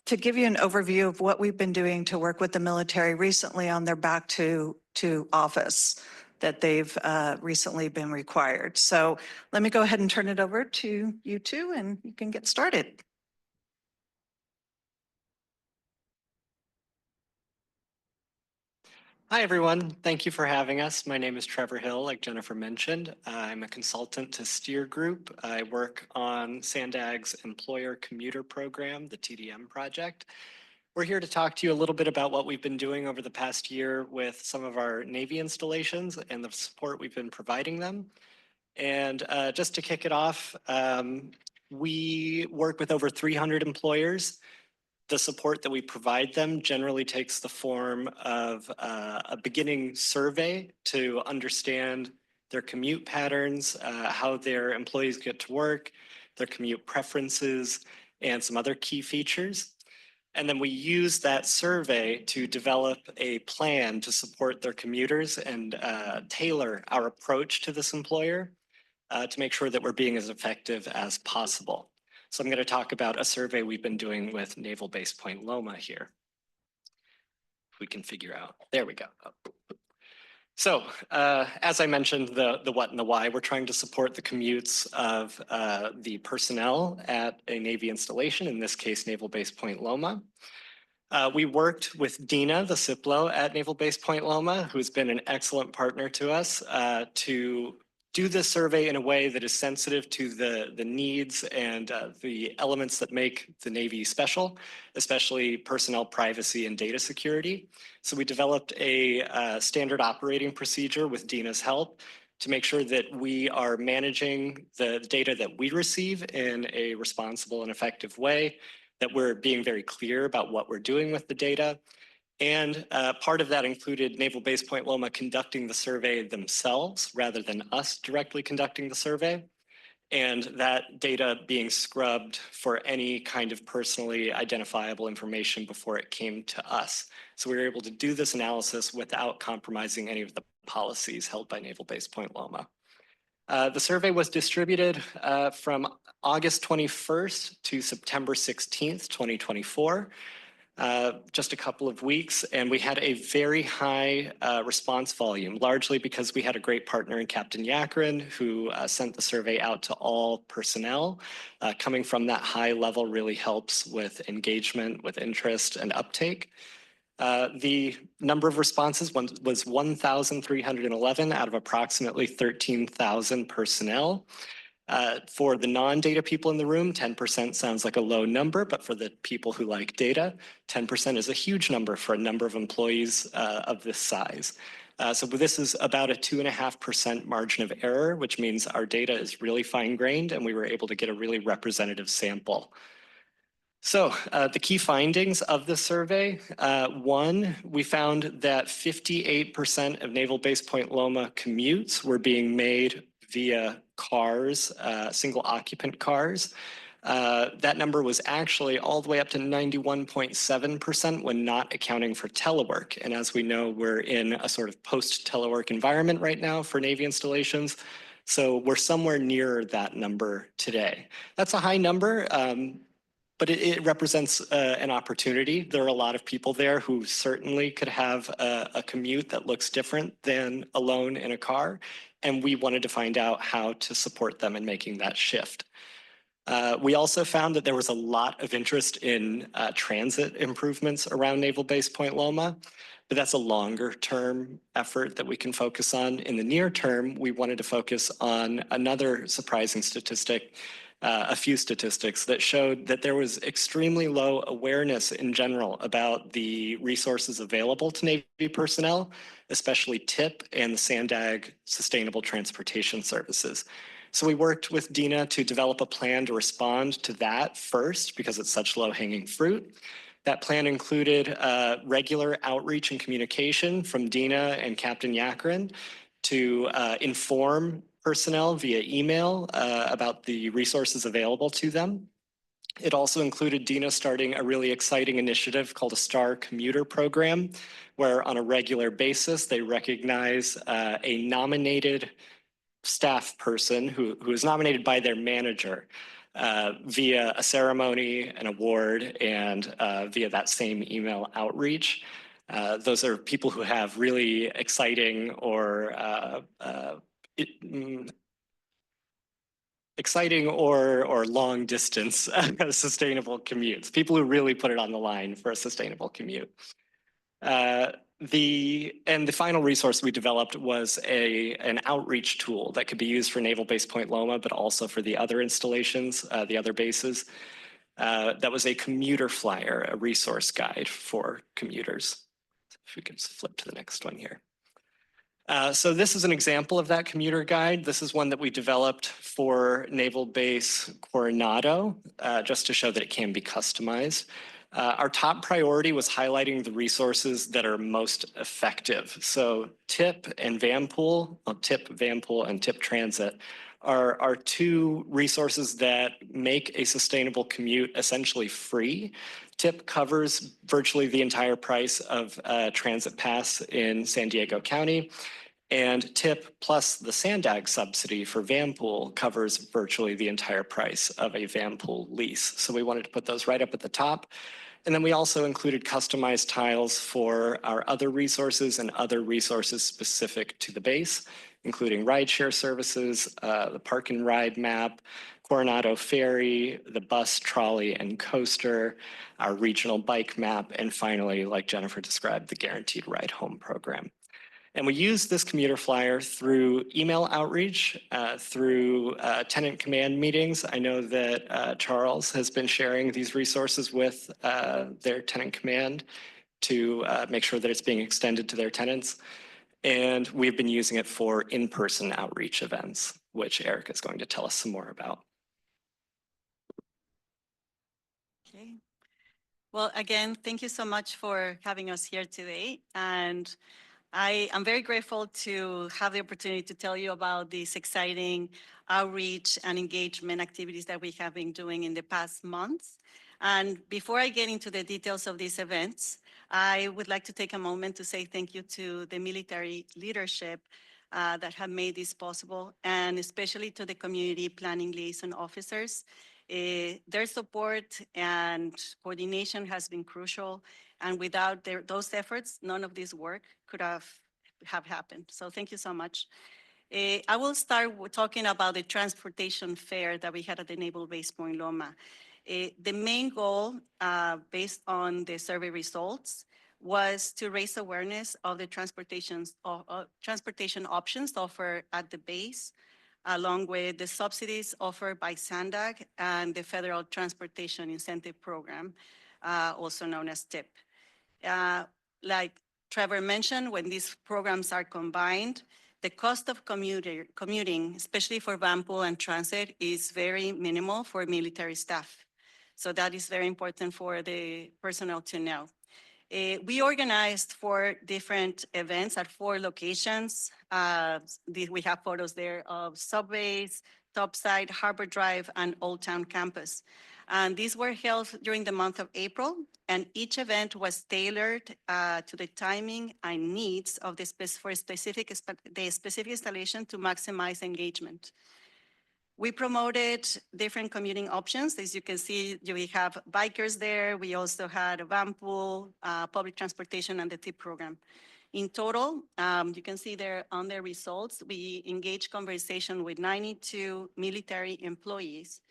to give you an overview of what we've been doing to work with the military recently on their back to office that they've recently been required. So let me go ahead and turn it over to you two and you can get started. Hi, everyone. Thank you for having us. My name is Trevor Hill, like Jennifer mentioned. I'm a consultant to STEER Group. I work on SANDAG's employer commuter program, the TDM project. We're here to talk to you a little bit about what we've been doing over the past year with some of our Navy installations and the support we've been providing them. And just to kick it off, we work with over 300 employers. The support that we provide them generally takes the form of a beginning survey to understand their commute patterns, how their employees get to work, their commute preferences, and some other key features. And then we use that survey to develop a plan to support their commuters and tailor our approach to this employer to make sure that we're being as effective as possible. So I'm going to talk about a survey we've been doing with Naval Base Point Loma here. If we can figure out, there we go. So as I mentioned, the what and the why, we're trying to support the commutes of the personnel at a Navy installation, in this case, Naval Base Point Loma. We worked with Dina, the CIPLO at Naval Base Point Loma, who's been an excellent partner to us to do this survey in a way that is sensitive to the needs and the elements that make the Navy special, especially personnel privacy and data security. So we developed a standard operating procedure with Dina's help to make sure that we are managing the data that we receive in a responsible and effective way, that we're being very clear about what we're doing with the data. And part of that included Naval Base Point Loma conducting the survey themselves rather than us directly conducting the survey, and that data being scrubbed for any kind of personally identifiable information before it came to us. So we were able to do this analysis without compromising any of the policies held by Naval Base Point Loma. The survey was distributed from August 21st to September 16th, 2024. Just a couple of weeks, and we had a very high response volume, largely because we had a great partner in Captain Yakrin, who sent the survey out to all personnel. Coming from that high level really helps with engagement, with interest and uptake. The number of responses was 1,311 out of approximately 13,000 personnel. For the non-data people in the room, 10% sounds like a low number, but for the people who like data, 10% is a huge number for a number of employees of this size. So this is about a 2.5% margin of error, which means our data is really fine-grained and we were able to get a really representative sample. So the key findings of the survey, one, we found that 58% of Naval Base Point Loma commutes were being made via cars, single occupant cars. That number was actually all the way up to 91.7% when not accounting for telework. And as we know, we're in a sort of post-telework environment right now for Navy installations. So we're somewhere near that number today. That's a high number. But it represents an opportunity. There are a lot of people there who certainly could have a commute that looks different than alone in a car. And we wanted to find out how to support them in making that shift. We also found that there was a lot of interest in transit improvements around Naval Base Point Loma, but that's a longer term effort that we can focus on. In the near term, we wanted to focus on another surprising statistic, a few statistics that showed that there was extremely low awareness in general about the resources available to Navy personnel, especially TIP and the SANDAG Sustainable Transportation Services. So we worked with Dina to develop a plan to respond to that first because it's such low-hanging fruit. That plan included regular outreach and communication from Dina and Captain Yakrin to inform personnel via email about the resources available to them. It also included Dina starting a really exciting initiative called a STAR Commuter Program, where on a regular basis, they recognize a nominated staff person who is nominated by their manager via a ceremony, an award, and via that same email outreach. Those are people who have really exciting or long distance sustainable commutes, people who really put it on the line for a sustainable commute. The final resource we developed was an outreach tool that could be used for Naval Base Point Loma, but also for the other installations, the other bases. That was a commuter flyer, a resource guide for commuters. If we could flip to the next one here. So this is an example of that commuter guide. This is one that we developed for Naval Base Coronado, just to show that it can be customized. Our top priority was highlighting the resources that are most effective. So TIP and Vanpool, TIP Vanpool and TIP Transit are two resources that make a sustainable commute essentially free. TIP covers virtually the entire price of a transit pass in San Diego County. And TIP plus the SANDAG subsidy for Vanpool covers virtually the entire price of a Vanpool lease. So we wanted to put those right up at the top. And then we also included customized tiles for our other resources and other resources specific to the base, including rideshare services, the park and ride map, Coronado Ferry, the bus, trolley, and coaster, our regional bike map, and finally, like Jennifer described, the Guaranteed Ride Home program. And we use this commuter flyer through email outreach, through tenant command meetings. I know that Charles has been sharing these resources with their tenant command to make sure that it's being extended to their tenants. And we've been using it for in-person outreach events, which Erica is going to tell us some more about. Okay. Well, again, thank you so much for having us here today. And I am very grateful to have the opportunity to tell you about these exciting outreach and engagement activities that we have been doing in the past months. And before I get into the details of these events, I would like to take a moment to say thank you to the military leadership that have made this possible, and especially to the community planning liaison officers. Their support and coordination has been crucial, and without those efforts, none of this work could have happened. So thank you so much. I will start with talking about the transportation fair that we had at the Naval Base Point Loma. The main goal, based on the survey results, was to raise awareness of the transportation options offered at the base, along with the subsidies offered by SANDAG and the Federal Transportation Incentive Program, also known as TIP. Like Trevor mentioned, when these programs are combined, the cost of commuting, especially for van pool and transit, is very minimal for military staff. So that is very important for the personnel to know. We organized 4 different events at 4 locations. We have photos there of subways, Topside, Harbor Drive, and Old Town Campus. And these were held during the month of April, and each event was tailored to the timing and needs of the specific installation to maximize engagement. We promoted different commuting options. As you can see, we have bikers there. We also had a van pool, public transportation, and the TIP program. In total, you can see there on their results, we engaged conversation with 92 military employees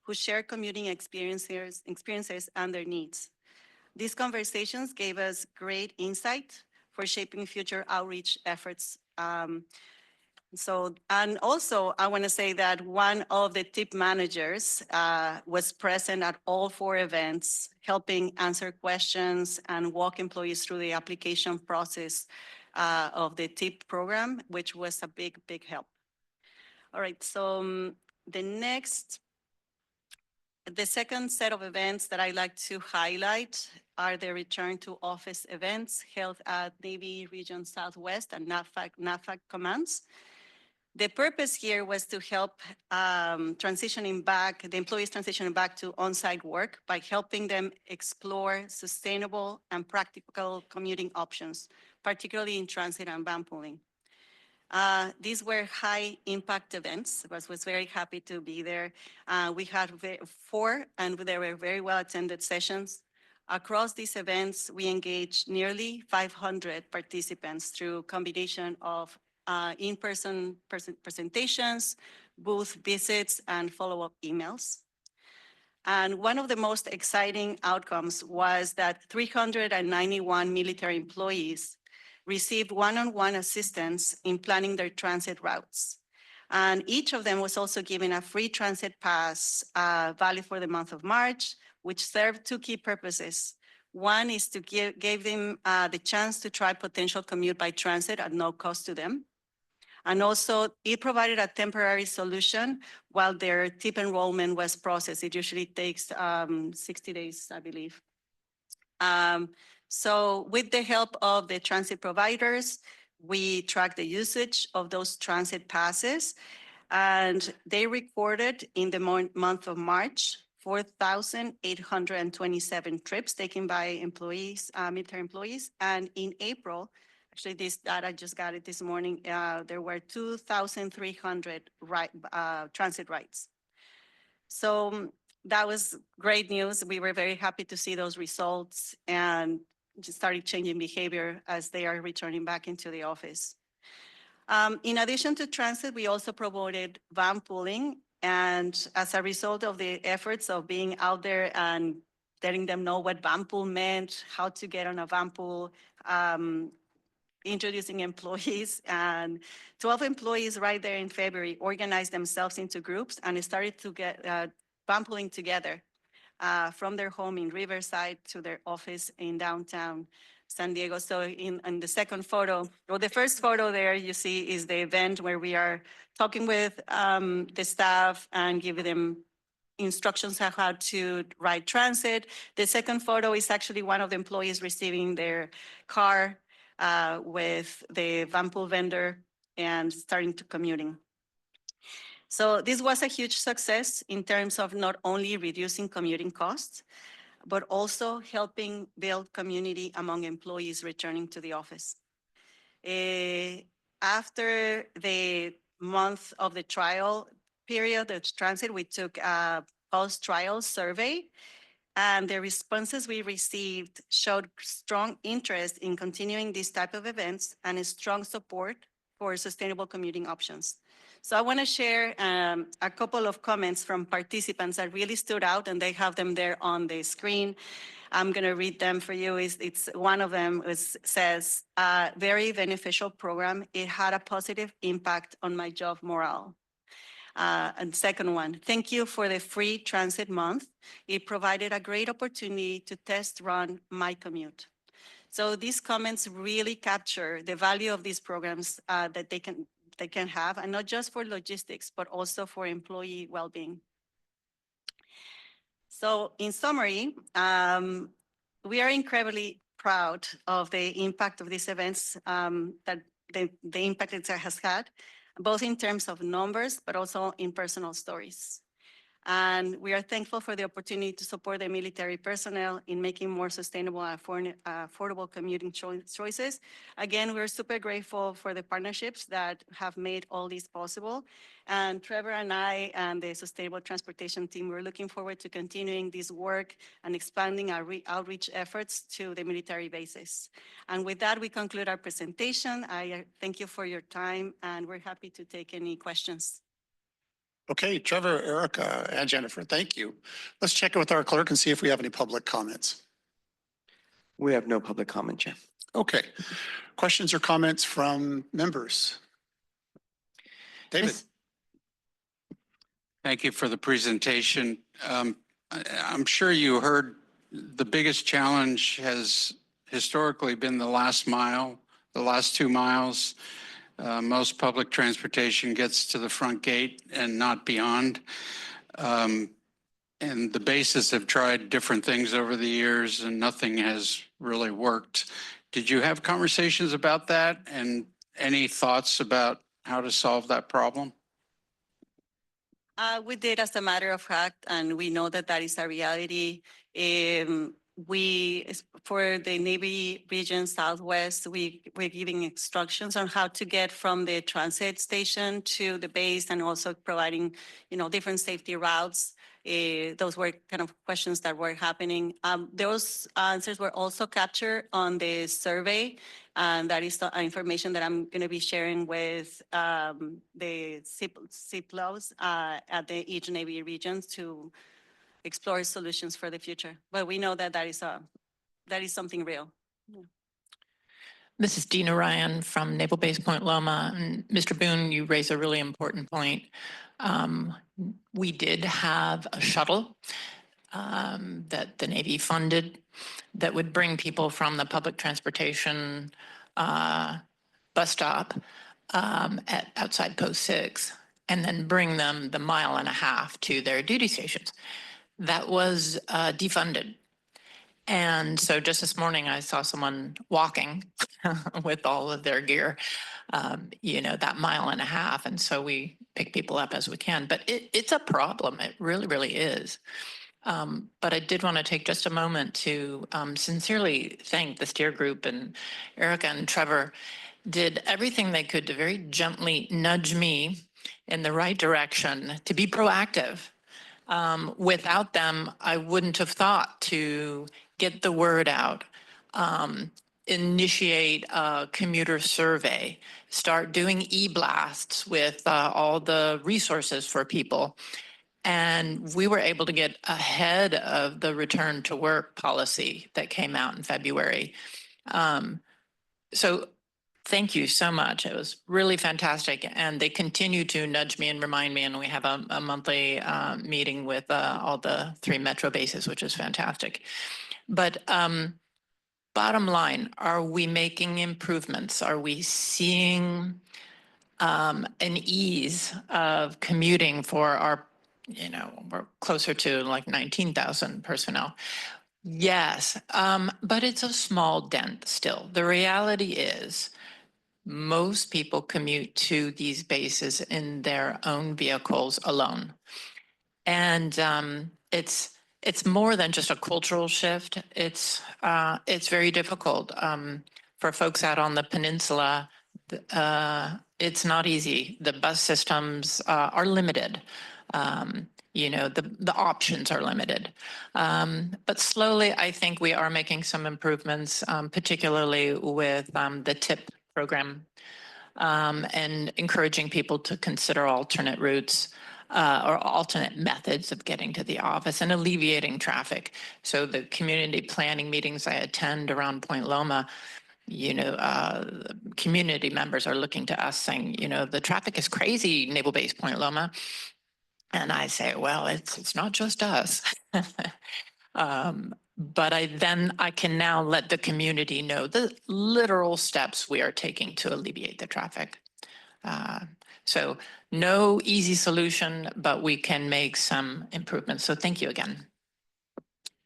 who share commuting experiences and their needs. These conversations gave us great insight for shaping future outreach efforts. And also, I want to say that one of the TIP managers was present at all 4 events, helping answer questions and walk employees through the application process of the TIP program, which was a big, big help. All right, so the second set of events that I like to highlight are the return to office events held at Navy Region Southwest and NAFAC commands. The purpose here was to help the employees transitioning back to on-site work by helping them explore sustainable and practical commuting options, particularly in transit and van pooling. These were high impact events. I was very happy to be there. We had 4, and they were very well attended sessions. Across these events, we engaged nearly 500 participants through a combination of in-person presentations, booth visits, and follow-up emails. And one of the most exciting outcomes was that 391 military employees received one-on-one assistance in planning their transit routes. And each of them was also given a free transit pass valid for the month of March, which served 2 key purposes. One is to give them the chance to try potential commute by transit at no cost to them. And also, it provided a temporary solution while their TIP enrollment was processed. It usually takes 60 days, I believe. So with the help of the transit providers, we tracked the usage of those transit passes, and they recorded in the month of March 4,827 trips taken by employees, military employees, and in April, actually this data, I just got it this morning, there were 2,300 transit rides. So that was great news. We were very happy to see those results and just started changing behavior as they are returning back into the office. In addition to transit, we also promoted van pooling. And as a result of the efforts of being out there and letting them know what van pool meant, how to get on a van pool, introducing employees, and 12 employees right there in February organized themselves into groups and started to get van pooling together from their home in Riverside to their office in downtown. San Diego. So in the second photo, or the first photo there you see is the event where we are talking with the staff and giving them instructions on how to ride transit. The second photo is actually one of the employees receiving their car with the van pool vendor and starting to commuting. So this was a huge success in terms of not only reducing commuting costs, but also helping build community among employees returning to the office. After the month of the trial period, the transit, we took a post-trial survey, and the responses we received showed strong interest in continuing these type of events and a strong support for sustainable commuting options. So I want to share a couple of comments from participants that really stood out, and they have them there on the screen. I'm going to read them for you. It's one of them says, very beneficial program. It had a positive impact on my job morale. And second one, thank you for the free transit month. It provided a great opportunity to test run my commute. So these comments really capture the value of these programs that they can have, and not just for logistics, but also for employee well-being. So in summary, we are incredibly proud of the impact of these events, that the impact it has had, both in terms of numbers, but also in personal stories. And we are thankful for the opportunity to support the military personnel in making more sustainable and affordable commuting choices. Again, we're super grateful for the partnerships that have made all this possible. And Trevor and I and the Sustainable Transportation team, we're looking forward to continuing this work and expanding our outreach efforts to the military bases. And with that, we conclude our presentation. I thank you for your time, and we're happy to take any questions. Okay, Trevor, Erica, and Jennifer, thank you. Let's check it with our clerk and see if we have any public comments. We have no public comment, Chair. Okay, questions or comments from members? David. Thank you for the presentation. I'm sure you heard the biggest challenge has historically been the last mile, the last 2 miles. Most public transportation gets to the front gate and not beyond. And the bases have tried different things over the years and nothing has really worked. Did you have conversations about that, and any thoughts about how to solve that problem? We did, as a matter of fact, and we know that that is a reality. For the Navy region Southwest, we're giving instructions on how to get from the transit station to the base, and also providing, different safety routes. Those were kind of questions that were happening. Those answers were also captured on the survey, and that is the information that I'm going to be sharing with the CIPLOs at each Navy regions to explore solutions for the future. But we know that that is something real. Yeah. This is Dina Ryan from Naval Base Point Loma. And Mr. Boone, you raise a really important point. We did have a shuttle that the Navy funded that would bring people from the public transportation bus stop outside Post 6 and then bring them the 1.5 miles to their duty stations. That was defunded. And so just this morning, I saw someone walking with all of their gear, that 1.5 miles. And so we pick people up as we can. But it's a problem. It really, really is. But I did want to take just a moment to sincerely thank the steer group, and Erica and Trevor did everything they could to very gently nudge me in the right direction to be proactive. Without them, I wouldn't have thought to get the word out, initiate a commuter survey, start doing e-blasts with all the resources for people. And we were able to get ahead of the return to work policy that came out in February. So thank you so much. It was really fantastic. And they continue to nudge me and remind me. And we have a monthly meeting with all the 3 metro bases, which is fantastic. But bottom line, are we making improvements? Are we seeing an ease of commuting for our, we're closer to like 19,000 personnel? Yes, but it's a small dent still. The reality is most people commute to these bases in their own vehicles alone. And it's more than just a cultural shift. It's very difficult for folks out on the peninsula. It's not easy. The bus systems are limited. The options are limited. But slowly, I think we are making some improvements, particularly with the TIP program and encouraging people to consider alternate routes or alternate methods of getting to the office and alleviating traffic. So the community planning meetings I attend around Point Loma, community members are looking to us saying, the traffic is crazy, Naval Base Point Loma. And I say, well, it's not just us. But I can now let the community know the literal steps we are taking to alleviate the traffic. So no easy solution, but we can make some improvements. So thank you again.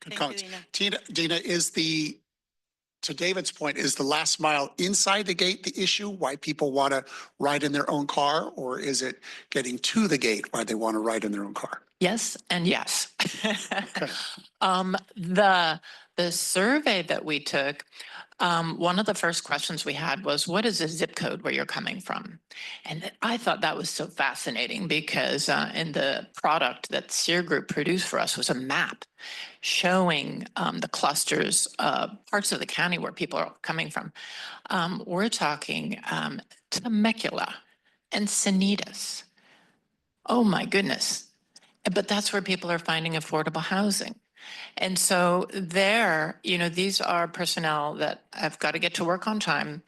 Good comments. Dina, to David's point, is the last mile inside the gate the issue, why people want to ride in their own car, or is it getting to the gate why they want to ride in their own car? Yes and yes. Okay. The survey that we took, one of the first questions we had was, what is the zip code where you're coming from? And I thought that was so fascinating because in the product that SEER Group produced for us was a map showing the clusters, parts of the county where people are coming from. We're talking Temecula and Sanitas. Oh my goodness. But that's where people are finding affordable housing. And so these are personnel that have got to get to work on time.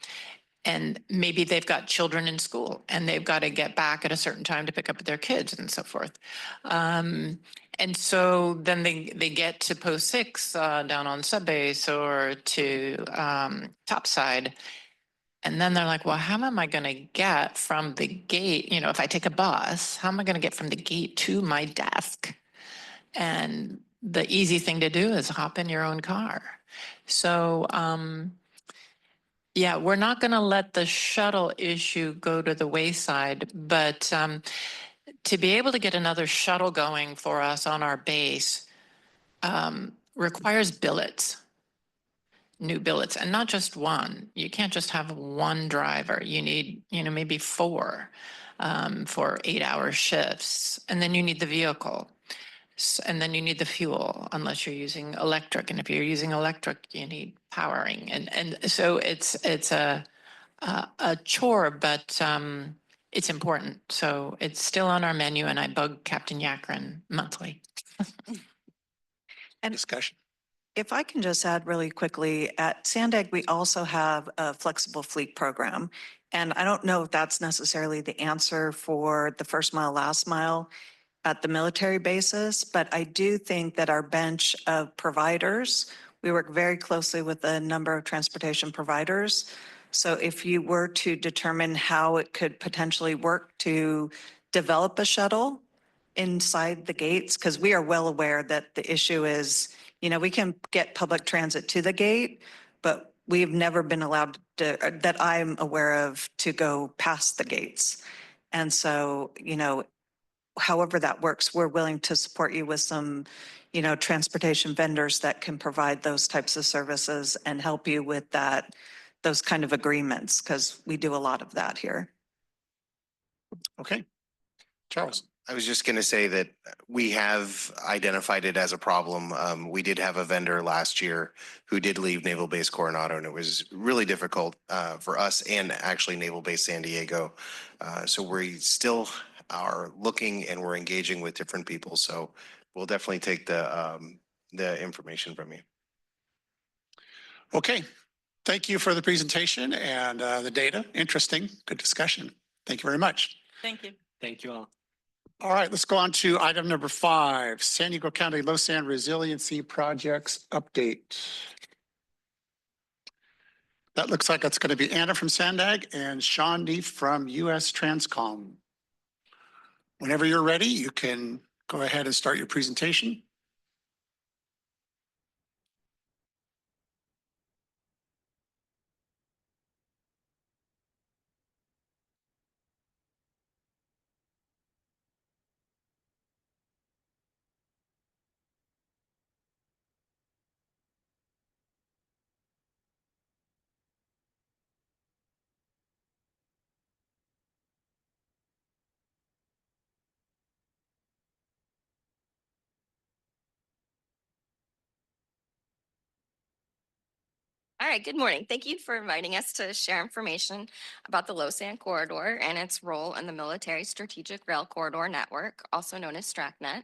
And maybe they've got children in school and they've got to get back at a certain time to pick up their kids and so forth. And so then they get to Post 6 down on Subbase or to Topside. And then they're like, well, how am I going to get from the gate? If I take a bus, how am I going to get from the gate to my desk? And the easy thing to do is hop in your own car. So, we're not going to let the shuttle issue go to the wayside, but to be able to get another shuttle going for us on our base requires billets. New billets, and not just one. You can't just have one driver. You need, maybe 4 for 8-hour shifts. And then you need the vehicle. And then you need the fuel, unless you're using electric. And if you're using electric, you need powering. And so it's a chore, but it's important. So it's still on our menu, and I bug Captain Yakrin monthly. And discussion. if I can just add really quickly, at SANDAG, we also have a flexible fleet program. And I don't know if that's necessarily the answer for the first mile, last mile at the military basis, but I do think that our bench of providers, we work very closely with a number of transportation providers. So if you were to determine how it could potentially work to develop a shuttle inside the gates, because we are well aware that the issue is, we can get public transit to the gate, but we've never been allowed to, that I'm aware of, to go past the gates. And so, however that works, we're willing to support you with some, transportation vendors that can provide those types of services and help you with those kind of agreements, because we do a lot of that here. Okay. Charles. I was just going to say that we have identified it as a problem. We did have a vendor last year who did leave Naval Base Coronado, and it was really difficult for us and actually Naval Base San Diego. So we still are looking and we're engaging with different people. So we'll definitely take the information from you. Okay. Thank you for the presentation and the data. Interesting. Good discussion. Thank you very much. Thank you. Thank you all. All right, let's go on to item number 5, San Diego County Low Sand Resiliency Projects Update. That looks like it's going to be Anna from SANDAG and Sean Neef from US Transcom. Whenever you're ready, you can go ahead and start your presentation. All right, good morning. Thank you for inviting us to share information about the Lausanne Corridor and its role in the Military Strategic Rail Corridor Network, also known as STRACnet.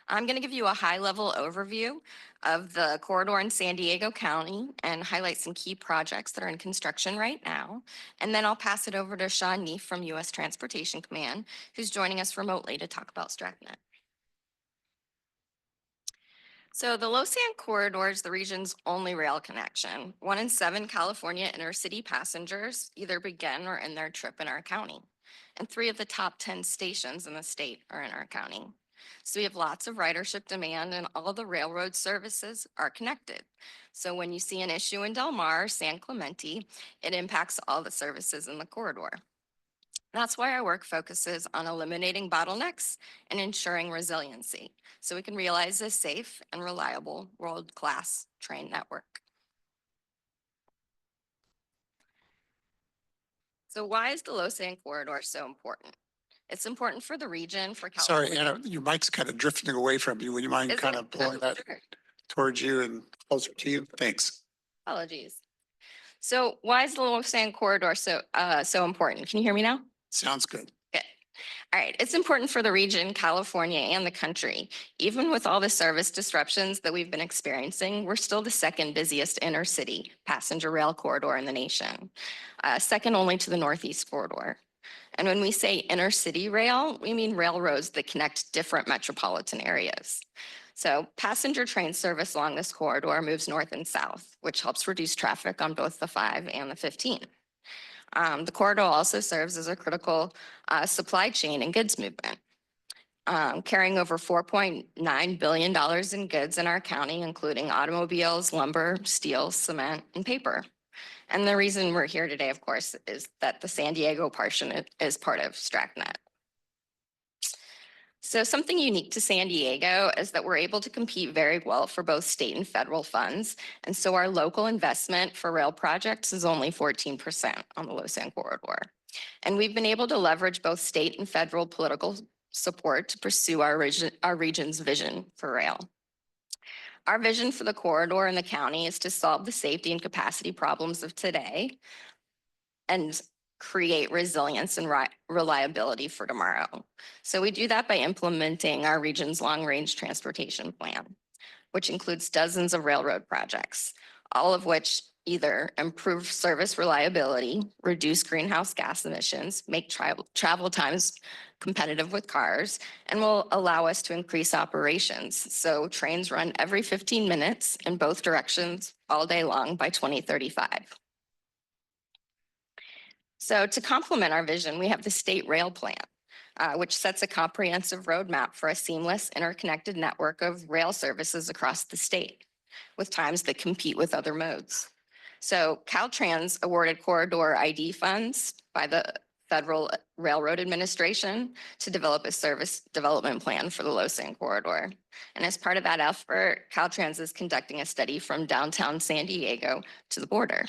I'm going to give you a high-level overview of the corridor in San Diego County and highlight some key projects that are in construction right now. And then I'll pass it over to Sean Neef from U.S. Transportation Command, who's joining us remotely to talk about STRACnet. So the Lausanne Corridor is the region's only rail connection. 1 in 7 California intercity passengers either begin or end their trip in our county. And 3 of the top 10 stations in the state are in our county. So we have lots of ridership demand and all the railroad services are connected. So when you see an issue in Del Mar, San Clemente, it impacts all the services in the corridor. That's why our work focuses on eliminating bottlenecks and ensuring resiliency, so we can realize a safe and reliable world-class train network. So why is the Lausanne Corridor so important? It's important for the region, for California. Sorry, Anna, your mic's kind of drifting away from you. Would you mind Is kind it? of pulling that Sure. towards you and closer to you? Thanks. Apologies. So why is the Lausanne Corridor so important? Can you hear me now? Sounds good. Good. All right, it's important for the region, California, and the country. Even with all the service disruptions that we've been experiencing, we're still the second busiest inner city passenger rail corridor in the nation, second only to the Northeast Corridor. And when we say inner city rail, we mean railroads that connect different metropolitan areas. So passenger train service along this corridor moves north and south, which helps reduce traffic on both the 5 and the 15. The corridor also serves as a critical supply chain and goods movement, carrying over $4.9 billion in goods in our county, including automobiles, lumber, steel, cement, and paper. And the reason we're here today, of course, is that the San Diego portion is part of STRACnet. So something unique to San Diego is that we're able to compete very well for both state and federal funds. And so our local investment for rail projects is only 14% on the Lausanne Corridor. And we've been able to leverage both state and federal political support to pursue our region's vision for rail. Our vision for the corridor in the county is to solve the safety and capacity problems of today and create resilience and reliability for tomorrow. So we do that by implementing our region's long-range transportation plan, which includes dozens of railroad projects, all of which either improve service reliability, reduce greenhouse gas emissions, make travel times competitive with cars, and will allow us to increase operations. So trains run every 15 minutes in both directions all day long by 2035. So to complement our vision, we have the State Rail Plan, which sets a comprehensive roadmap for a seamless, interconnected network of rail services across the state, with times that compete with other modes. So Caltrans awarded corridor ID funds by the Federal Railroad Administration to develop a service development plan for the Lausanne Corridor. And as part of that effort, Caltrans is conducting a study from downtown San Diego to the border.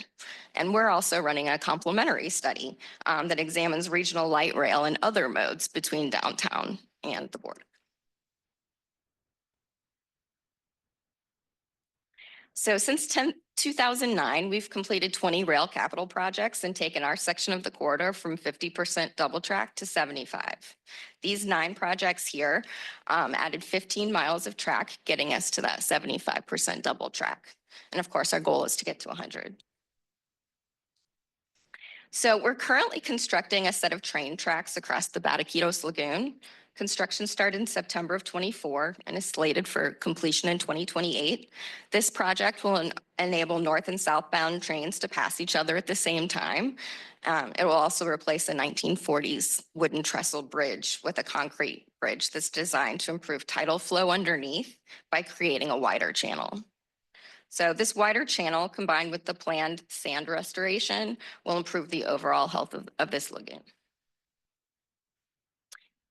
And we're also running a complementary study that examines regional light rail and other modes between downtown and the border. So since 2009, we've completed 20 rail capital projects and taken our section of the corridor from 50% double track to 75. These 9 projects here added 15 miles of track, getting us to that 75% double track. And of course, our goal is to get to 100. So we're currently constructing a set of train tracks across the Bataquitos Lagoon Construction started in September of '24 and is slated for completion in 2028. This project will enable north and southbound trains to pass each other at the same time. It will also replace a 1940s wooden trestle bridge with a concrete bridge that's designed to improve tidal flow underneath by creating a wider channel. So this wider channel, combined with the planned sand restoration, will improve the overall health of this lagoon.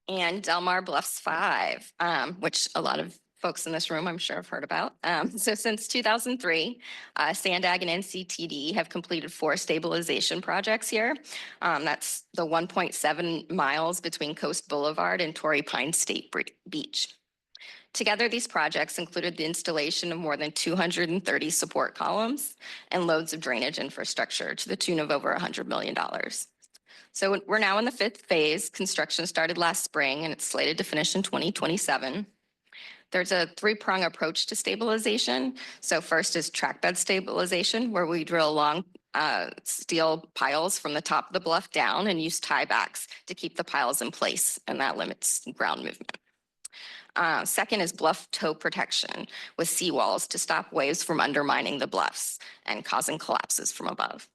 And Del Mar Bluffs 5, which a lot of folks in this room, I'm sure, have heard about. So since 2003, SANDAG and NCTD have completed 4 stabilization projects here. That's the 1.7 miles between Coast Boulevard and Torrey Pines State Beach. Together, these projects included the installation of more than 230 support columns and loads of drainage infrastructure to the tune of over $100 million. So we're now in the 5th phase. Construction started last spring and it's slated to finish in 2027. There's a 3-prong approach to stabilization. So first is track bed stabilization, where we drill long steel piles from the top of the bluff down and use tiebacks to keep the piles in place, and that limits ground movement. Second is bluff toe protection with seawalls to stop waves from undermining the bluffs and causing collapses from above.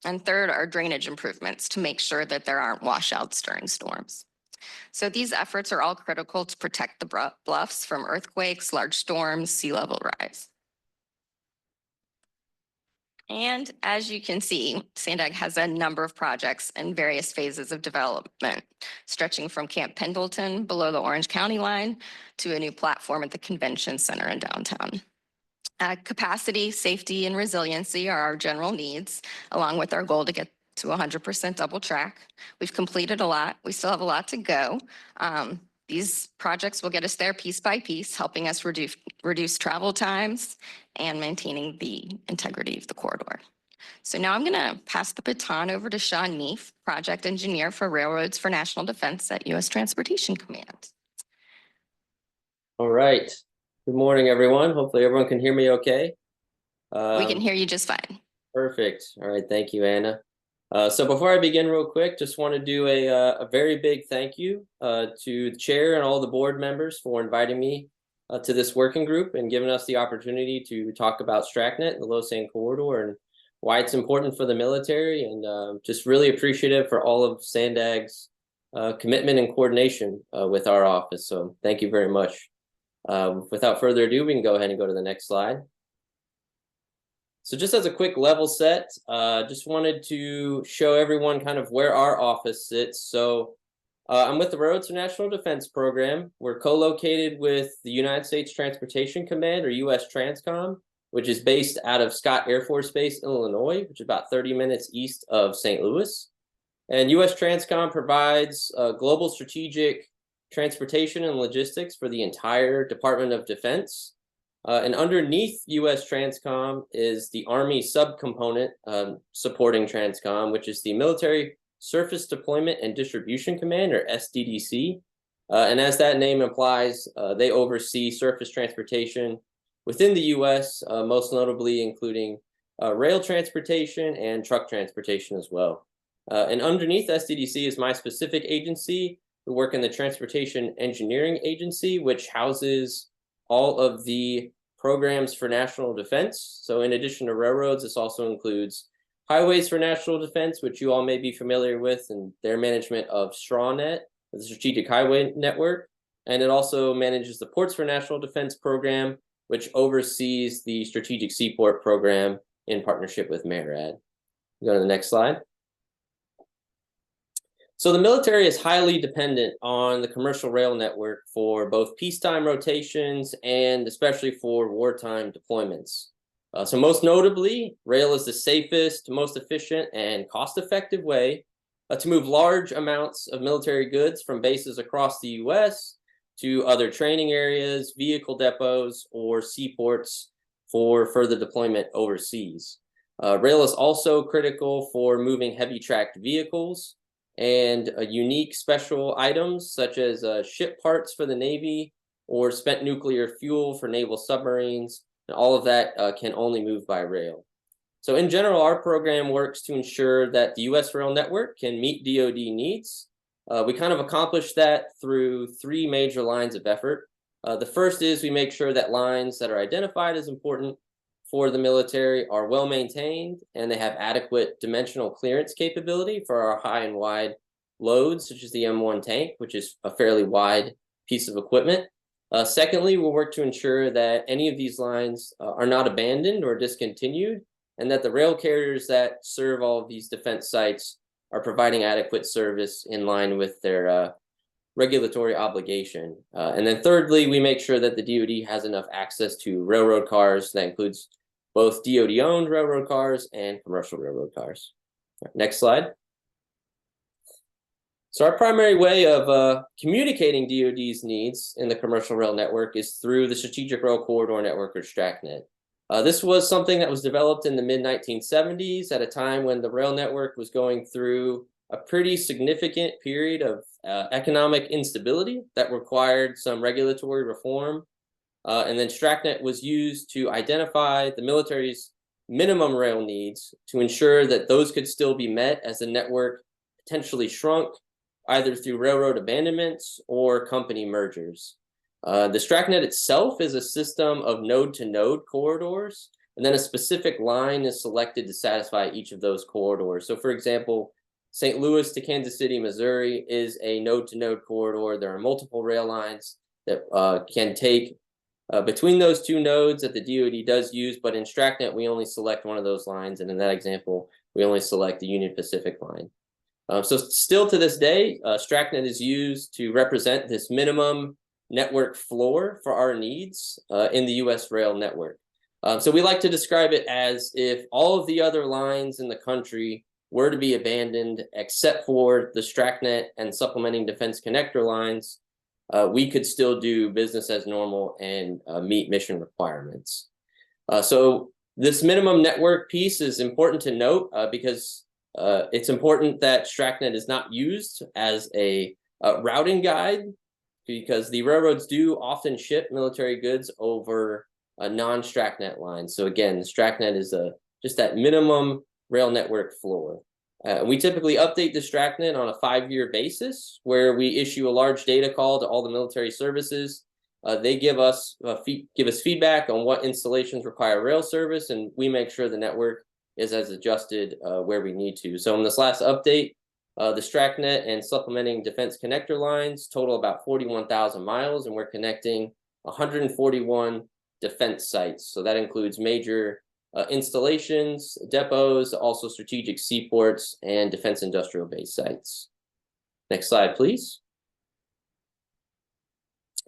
And third are drainage improvements to make sure that there aren't washouts during storms. So these efforts are all critical to protect the bluffs from earthquakes, large storms, sea level rise. And as you can see, SANDAG has a number of projects in various phases of development, stretching from Camp Pendleton below the Orange County line to a new platform at the Convention Center in downtown. Capacity, safety, and resiliency are our general needs, along with our goal to get to 100% double track. We've completed a lot. We still have a lot to go. These projects will get us there piece by piece, helping us reduce travel times and maintaining the integrity of the corridor. So now I'm going to pass the baton over to Sean Neef, Project Engineer for Railroads for National Defense at U.S. Transportation Command. All right. Good morning, everyone. Hopefully everyone can hear me okay. We can hear you just fine. Perfect. All right. Thank you, Anna. So before I begin real quick, just want to do a very big thank you to the chair and all the board members for inviting me to this working group and giving us the opportunity to talk about STRACnet, the Lausanne Corridor, and why it's important for the military, and just really appreciative for all of SANDAG's commitment and coordination with our office. So thank you very much. Without further ado, we can go ahead and go to the next slide. So just as a quick level set, just wanted to show everyone kind of where our office sits. So I'm with the Railroads for National Defense program. We're co-located with the United States Transportation Command, or US Transcom, which is based out of Scott Air Force Base, Illinois, which is about 30 minutes east of St. Louis. And US Transcom provides global strategic transportation and logistics for the entire Department of Defense. And underneath US Transcom is the Army subcomponent supporting Transcom, which is the Military Surface Deployment and Distribution Command, or SDDC. And as that name implies, they oversee surface transportation within the US, most notably including rail transportation and truck transportation as well. And underneath SDDC is my specific agency. We work in the Transportation Engineering Agency, which houses all of the programs for national defense. So in addition to railroads, this also includes Highways for National Defense, which you all may be familiar with, and their management of STRAWNet, the Strategic Highway Network. And it also manages the Ports for National Defense program, which oversees the Strategic Seaport program in partnership with MARAD. Go to the next slide. So the military is highly dependent on the commercial rail network for both peacetime rotations and especially for wartime deployments. So most notably, rail is the safest, most efficient, and cost-effective way to move large amounts of military goods from bases across the U.S. to other training areas, vehicle depots, or seaports for further deployment overseas. Rail is also critical for moving heavy tracked vehicles and unique special items such as ship parts for the Navy or spent nuclear fuel for naval submarines. And all of that can only move by rail. So in general, our program works to ensure that the U.S. rail network can meet DoD needs We kind of accomplish that through three major lines of effort. The first is we make sure that lines that are identified as important for the military are well maintained and they have adequate dimensional clearance capability for our high and wide loads, such as the M1 tank, which is a fairly wide piece of equipment. Secondly, we'll work to ensure that any of these lines are not abandoned or discontinued, and that the rail carriers that serve all of these defense sites are providing adequate service in line with their regulatory obligation. And then thirdly, we make sure that the DoD has enough access to railroad cars. That includes both DoD-owned railroad cars and commercial railroad cars. Next slide. So our primary way of communicating DoD's needs in the commercial rail network is through the Strategic Rail Corridor Network, or STRACnet. This was something that was developed in the mid-1970s at a time when the rail network was going through a pretty significant period of economic instability that required some regulatory reform. And then STRACnet was used to identify the military's minimum rail needs to ensure that those could still be met as the network potentially shrunk, either through railroad abandonments or company mergers. The STRACnet itself is a system of node-to-node corridors, and then a specific line is selected to satisfy each of those corridors. So, for example, St. Louis to Kansas City, Missouri is a node-to-node corridor. There are multiple rail lines that can take between those two nodes that the DoD does use, but in STRACnet, we only select one of those lines, and in that example, we only select the Union Pacific line. So still to this day, STRACnet is used to represent this minimum network floor for our needs in the U.S. rail network. So we like to describe it as if all of the other lines in the country were to be abandoned, except for the STRACnet and supplementing defense connector lines, we could still do business as normal and meet mission requirements. So this minimum network piece is important to note because it's important that STRACnet is not used as a routing guide, because the railroads do often ship military goods over a non-STRACnet line. So again, the STRACnet is just that minimum rail network floor. We typically update the STRACnet on a 5-year basis, where we issue a large data call to all the military services. They give us feedback on what installations require rail service, and we make sure the network is as adjusted where we need to. So in this last update, the STRACnet and supplementing defense connector lines total about 41,000 miles, and we're connecting 141 defense sites. So that includes major installations, depots, also strategic seaports, and defense industrial base sites. Next slide, please.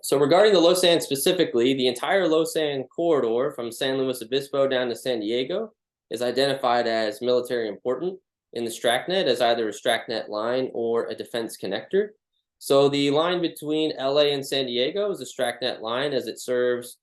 So regarding the Lausanne specifically, the entire Lausanne corridor from San Luis Obispo down to San Diego is identified as military important in the STRACnet as either a STRACnet line or a defense connector. So the line between LA and San Diego is a STRACnet line, as it serves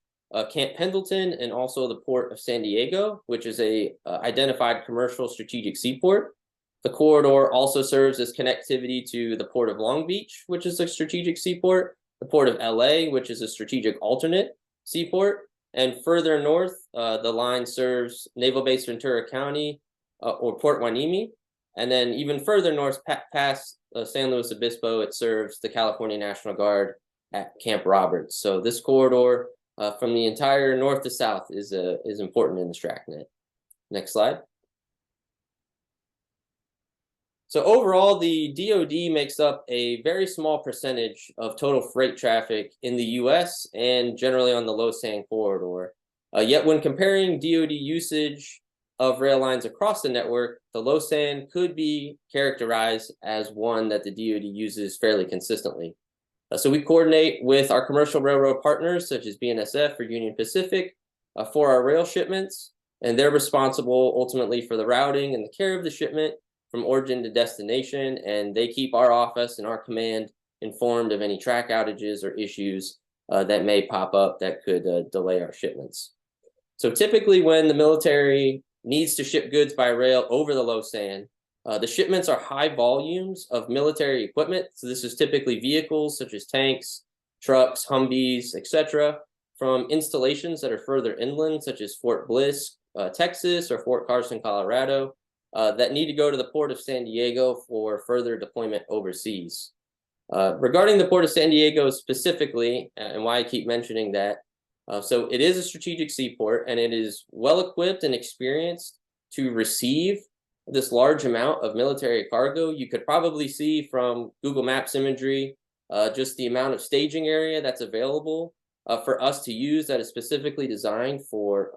Camp Pendleton and also the port of San Diego, which is a identified commercial strategic seaport. The corridor also serves as connectivity to the port of Long Beach, which is a strategic seaport, the port of LA, which is a strategic alternate seaport, and further north, the line serves Naval Base Ventura County or Port Hueneme, and then even further north past San Luis Obispo, it serves the California National Guard at Camp Roberts. So this corridor from the entire north to south is important in the STRACnet. Next slide. So overall, the DoD makes up a very small percentage of total freight traffic in the US and generally on the Lausanne corridor. Yet when comparing DoD usage of rail lines across the network, the Lausanne could be characterized as one that the DoD uses fairly consistently. So we coordinate with our commercial railroad partners, such as BNSF or Union Pacific, for our rail shipments, and they're responsible ultimately for the routing and the care of the shipment from origin to destination, and they keep our office and our command informed of any track outages or issues that may pop up that could delay our shipments. So typically when the military needs to ship goods by rail over the Lausanne, the shipments are high volumes of military equipment. So this is typically vehicles such as tanks, trucks, Humvees, etc., from installations that are further inland, such as Fort Bliss, Texas, or Fort Carson, Colorado, that need to go to the port of San Diego for further deployment overseas. Regarding the Port of San Diego specifically, and why I keep mentioning that, so it is a strategic seaport and it is well equipped and experienced to receive this large amount of military cargo. You could probably see from Google Maps imagery just the amount of staging area that's available for us to use that is specifically designed for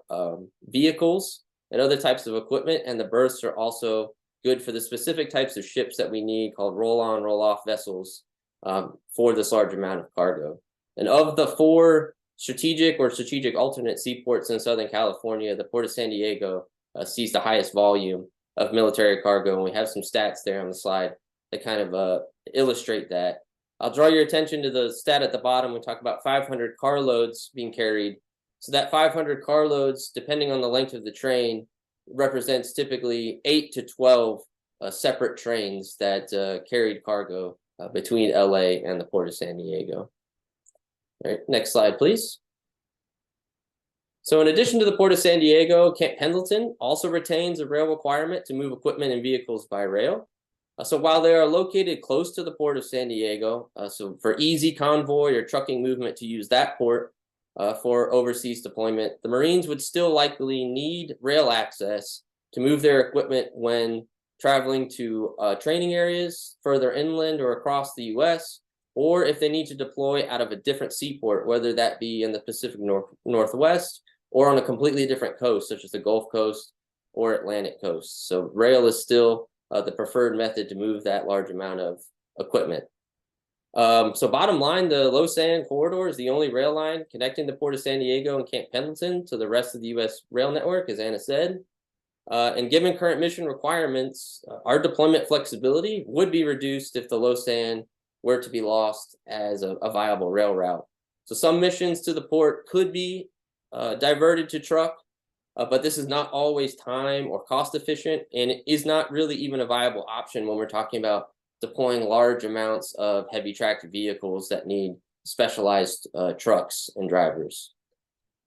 vehicles and other types of equipment. And the berths are also good for the specific types of ships that we need, called roll-on, roll-off vessels, for this large amount of cargo. And of the 4 strategic or strategic alternate seaports in Southern California, the Port of San Diego sees the highest volume of military cargo, and we have some stats there on the slide that kind of illustrate that. I'll draw your attention to the stat at the bottom. We talk about 500 carloads being carried. So that 500 carloads, depending on the length of the train, represents typically 8 to 12 separate trains that carried cargo between LA and the Port of San Diego. All right, next slide, please. So in addition to the Port of San Diego, Camp Pendleton also retains a rail requirement to move equipment and vehicles by rail. So while they are located close to the Port of San Diego, so for easy convoy or trucking movement to use that port for overseas deployment, the Marines would still likely need rail access to move their equipment when traveling to training areas further inland or across the US, or if they need to deploy out of a different seaport, whether that be in the Pacific Northwest or on a completely different coast, such as the Gulf Coast or Atlantic coast. So rail is still the preferred method to move that large amount of equipment. So bottom line, the Lausanne corridor is the only rail line connecting the Port of San Diego and Camp Pendleton to the rest of the U.S. rail network, as Anna said. And given current mission requirements, our deployment flexibility would be reduced if the Lausanne were to be lost as a viable rail route. So some missions to the port could be diverted to truck, but this is not always time or cost efficient, and it is not really even a viable option when we're talking about deploying large amounts of heavy tractor vehicles that need specialized trucks and drivers.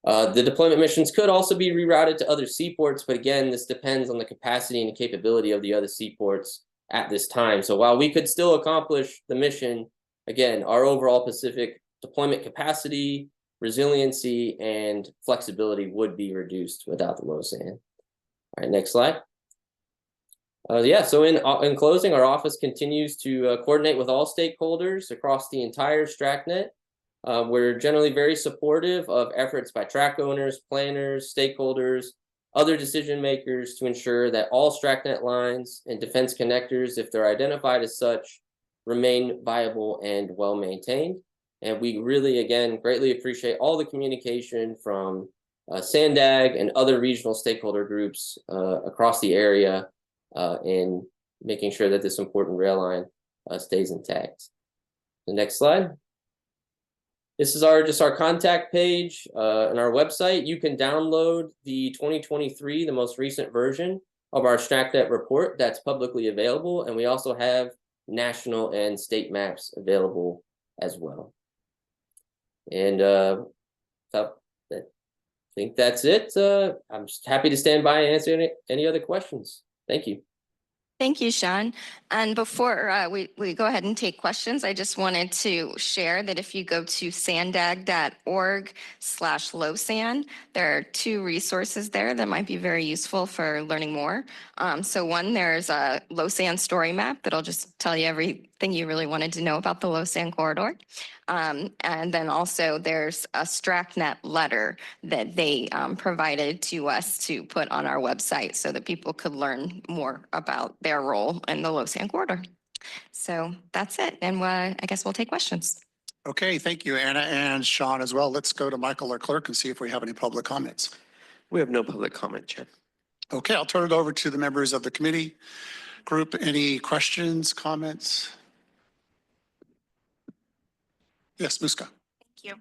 The deployment missions could also be rerouted to other seaports, but again, this depends on the capacity and capability of the other seaports at this time. So while we could still accomplish the mission, again, our overall Pacific deployment capacity, resiliency, and flexibility would be reduced without the Lausanne. All right, next slide. Yeah, so in closing, our office continues to coordinate with all stakeholders across the entire STRACnet. We're generally very supportive of efforts by track owners, planners, stakeholders, other decision makers to ensure that all STRACnet lines and defense connectors, if they're identified as such, remain viable and well maintained. And we really, again, greatly appreciate all the communication from SANDAG and other regional stakeholder groups across the area in making sure that this important rail line stays intact. The next slide. This is just our contact page on our website. You can download the 2023, the most recent version of our STRACnet report that's publicly available. And we also have national and state maps available as well. And I think that's it. I'm just happy to stand by and answer any other questions. Thank you. Thank you, Sean. And before we go ahead and take questions, I just wanted to share that if you go to sandag.org/Lausanne, there are 2 resources there that might be very useful for learning more. So one, there's a Lausanne story map that'll just tell you everything you really wanted to know about the Lausanne corridor. And then also there's a STRACnet letter that they provided to us to put on our website so that people could learn more about their role in the Lausanne corridor. So that's it. And I guess we'll take questions. Okay, thank you, Anna and Sean as well. Let's go to Michael, our clerk, and see if we have any public comments. We have no public comment, Chair. Okay, I'll turn it over to the members of the committee group. Any questions, comments? Yes, Muska. Thank you.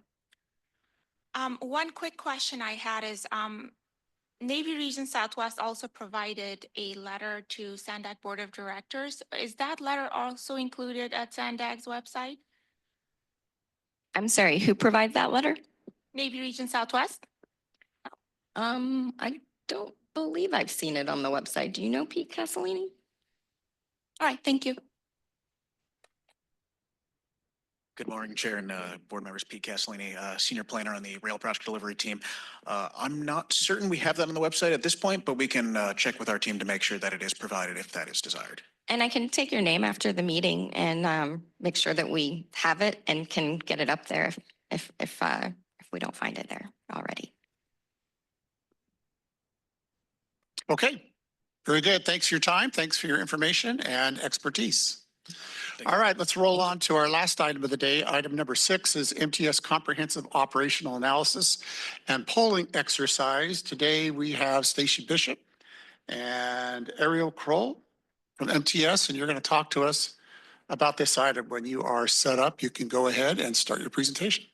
One quick question I had is Navy Region Southwest also provided a letter to SANDAG Board of Directors. Is that letter also included at SANDAG's website? I'm sorry, who provided that letter? Navy Region Southwest? I don't believe I've seen it on the website. Do you know, Pete Castellini? All right, thank you. Good morning, Chair and Board members. Pete Castellini, Senior Planner on the Rail Project Delivery Team. I'm not certain we have that on the website at this point, but we can check with our team to make sure that it is provided if that is desired. And I can take your name after the meeting and make sure that we have it and can get it up there if we don't find it there already. Okay, very good. Thanks for your time. Thanks for your information and expertise. All right, let's roll on to our last item of the day. Item number 6 is MTS Comprehensive Operational Analysis and Polling Exercise. Today we have Stacy Bishop and Ariel Kroll from MTS, and you're going to talk to us about this item. When you are set up, you can go ahead and start your presentation.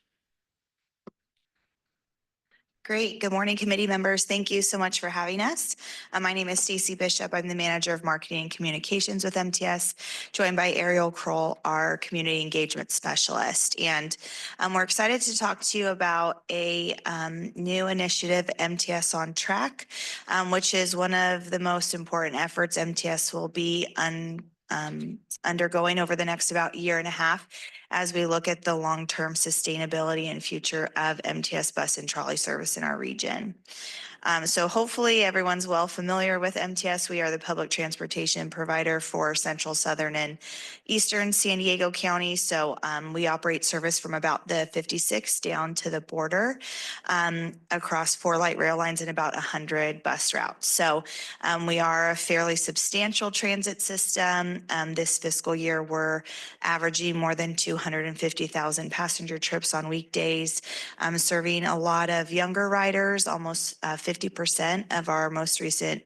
Great. Good morning, committee members. Thank you so much for having us. My name is Stacy Bishop. I'm the Manager of Marketing and Communications with MTS, joined by Ariel Kroll, our Community Engagement Specialist. And we're excited to talk to you about a new initiative, MTS on Track, which is one of the most important efforts MTS will be undergoing over the next about year and a half as we look at the long-term sustainability and future of MTS bus and trolley service in our region. So hopefully everyone's well familiar with MTS. We are the public transportation provider for Central, Southern, and Eastern San Diego County. So we operate service from about the 56 down to the border across 4 light rail lines and about 100 bus routes. So we are a fairly substantial transit system. This fiscal year, we're averaging more than 250,000 passenger trips on weekdays, serving a lot of younger riders. Almost 50% of our most recent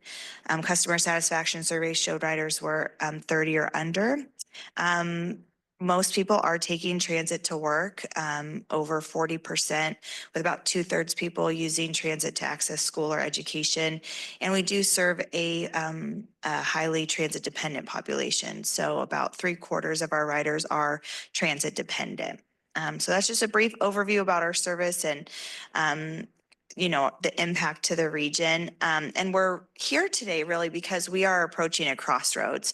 customer satisfaction survey showed riders were 30 or under. Most people are taking transit to work, over 40%, with about 2/3 people using transit to access school or education. And we do serve a highly transit dependent population. So about 3/4 of our riders are transit dependent. So that's just a brief overview about our service and the impact to the region. And we're here today really because we are approaching a crossroads.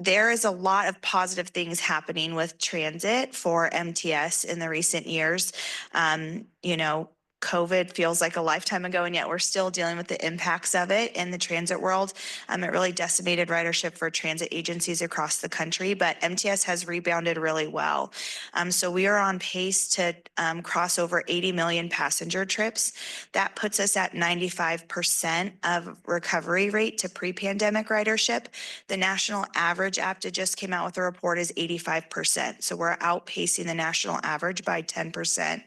There is a lot of positive things happening with transit for MTS in the recent years. COVID feels like a lifetime ago, and yet we're still dealing with the impacts of it in the transit world. It really decimated ridership for transit agencies across the country, but MTS has rebounded really well. So we are on pace to cross over 80 million passenger trips. That puts us at 95% of recovery rate to pre-pandemic ridership. The national average, APTA just came out with a report, is 85%. So we're outpacing the national average by 10%.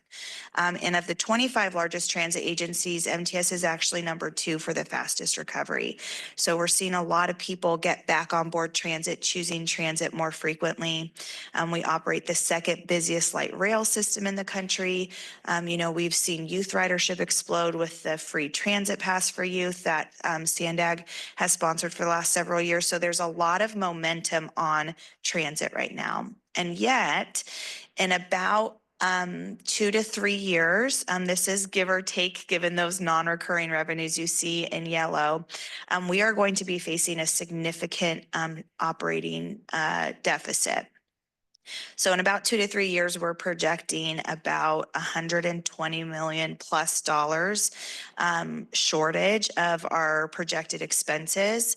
And of the 25 largest transit agencies, MTS is actually number 2 for the fastest recovery. So we're seeing a lot of people get back on board transit, choosing transit more frequently. We operate the 2nd busiest light rail system in the country. We've seen youth ridership explode with the free transit pass for youth that SANDAG has sponsored for the last several years. So there's a lot of momentum on transit right now. And yet, in about 2 to 3 years, this is give or take, given those non-recurring revenues you see in yellow, we are going to be facing a significant operating deficit. So in about 2 to 3 years, we're projecting about $120 million plus shortage of our projected expenses.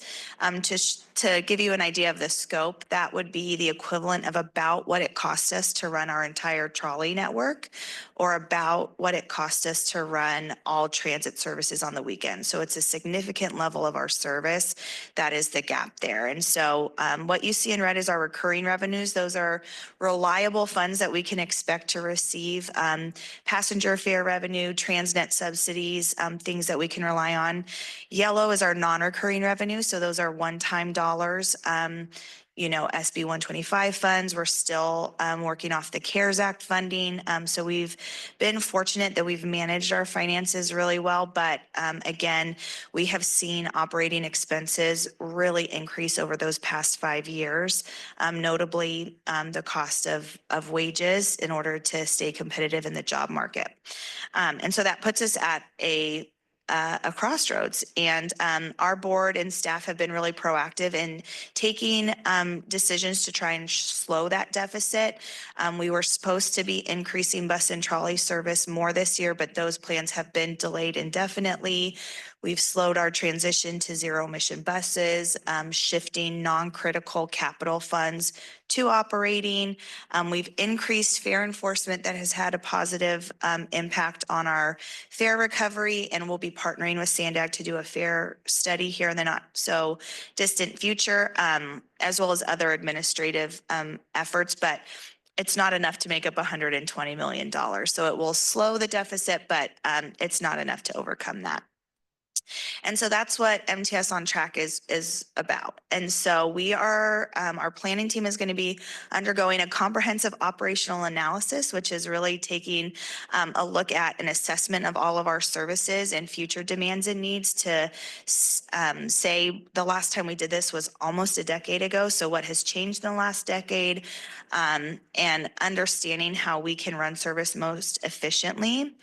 To give you an idea of the scope, that would be the equivalent of about what it costs us to run our entire trolley network, or about what it costs us to run all transit services on the weekend. So it's a significant level of our service. That is the gap there. And so what you see in red is our recurring revenues. Those are reliable funds that we can expect to receive, passenger fare revenue, Transnet subsidies, things that we can rely on. Yellow is our non-recurring revenue. So those are one-time dollars. SB 125 funds. We're still working off the CARES Act funding. So we've been fortunate that we've managed our finances really well. But again, we have seen operating expenses really increase over those past 5 years, notably the cost of wages in order to stay competitive in the job market. And so that puts us at a a crossroads. And our board and staff have been really proactive in taking decisions to try and slow that deficit. We were supposed to be increasing bus and trolley service more this year, but those plans have been delayed indefinitely. We've slowed our transition to zero emission buses, shifting non-critical capital funds to operating. We've increased fare enforcement that has had a positive impact on our fare recovery, and we'll be partnering with SANDAG to do a fare study here in the not so distant future, as well as other administrative efforts. But it's not enough to make up $120 million. So it will slow the deficit, but it's not enough to overcome that. And so that's what MTS on Track is about. And so we are, our planning team is going to be undergoing a comprehensive operational analysis, which is really taking a look at an assessment of all of our services and future demands and needs to say the last time we did this was almost a decade ago. So what has changed in the last decade, and understanding how we can run service most efficiently.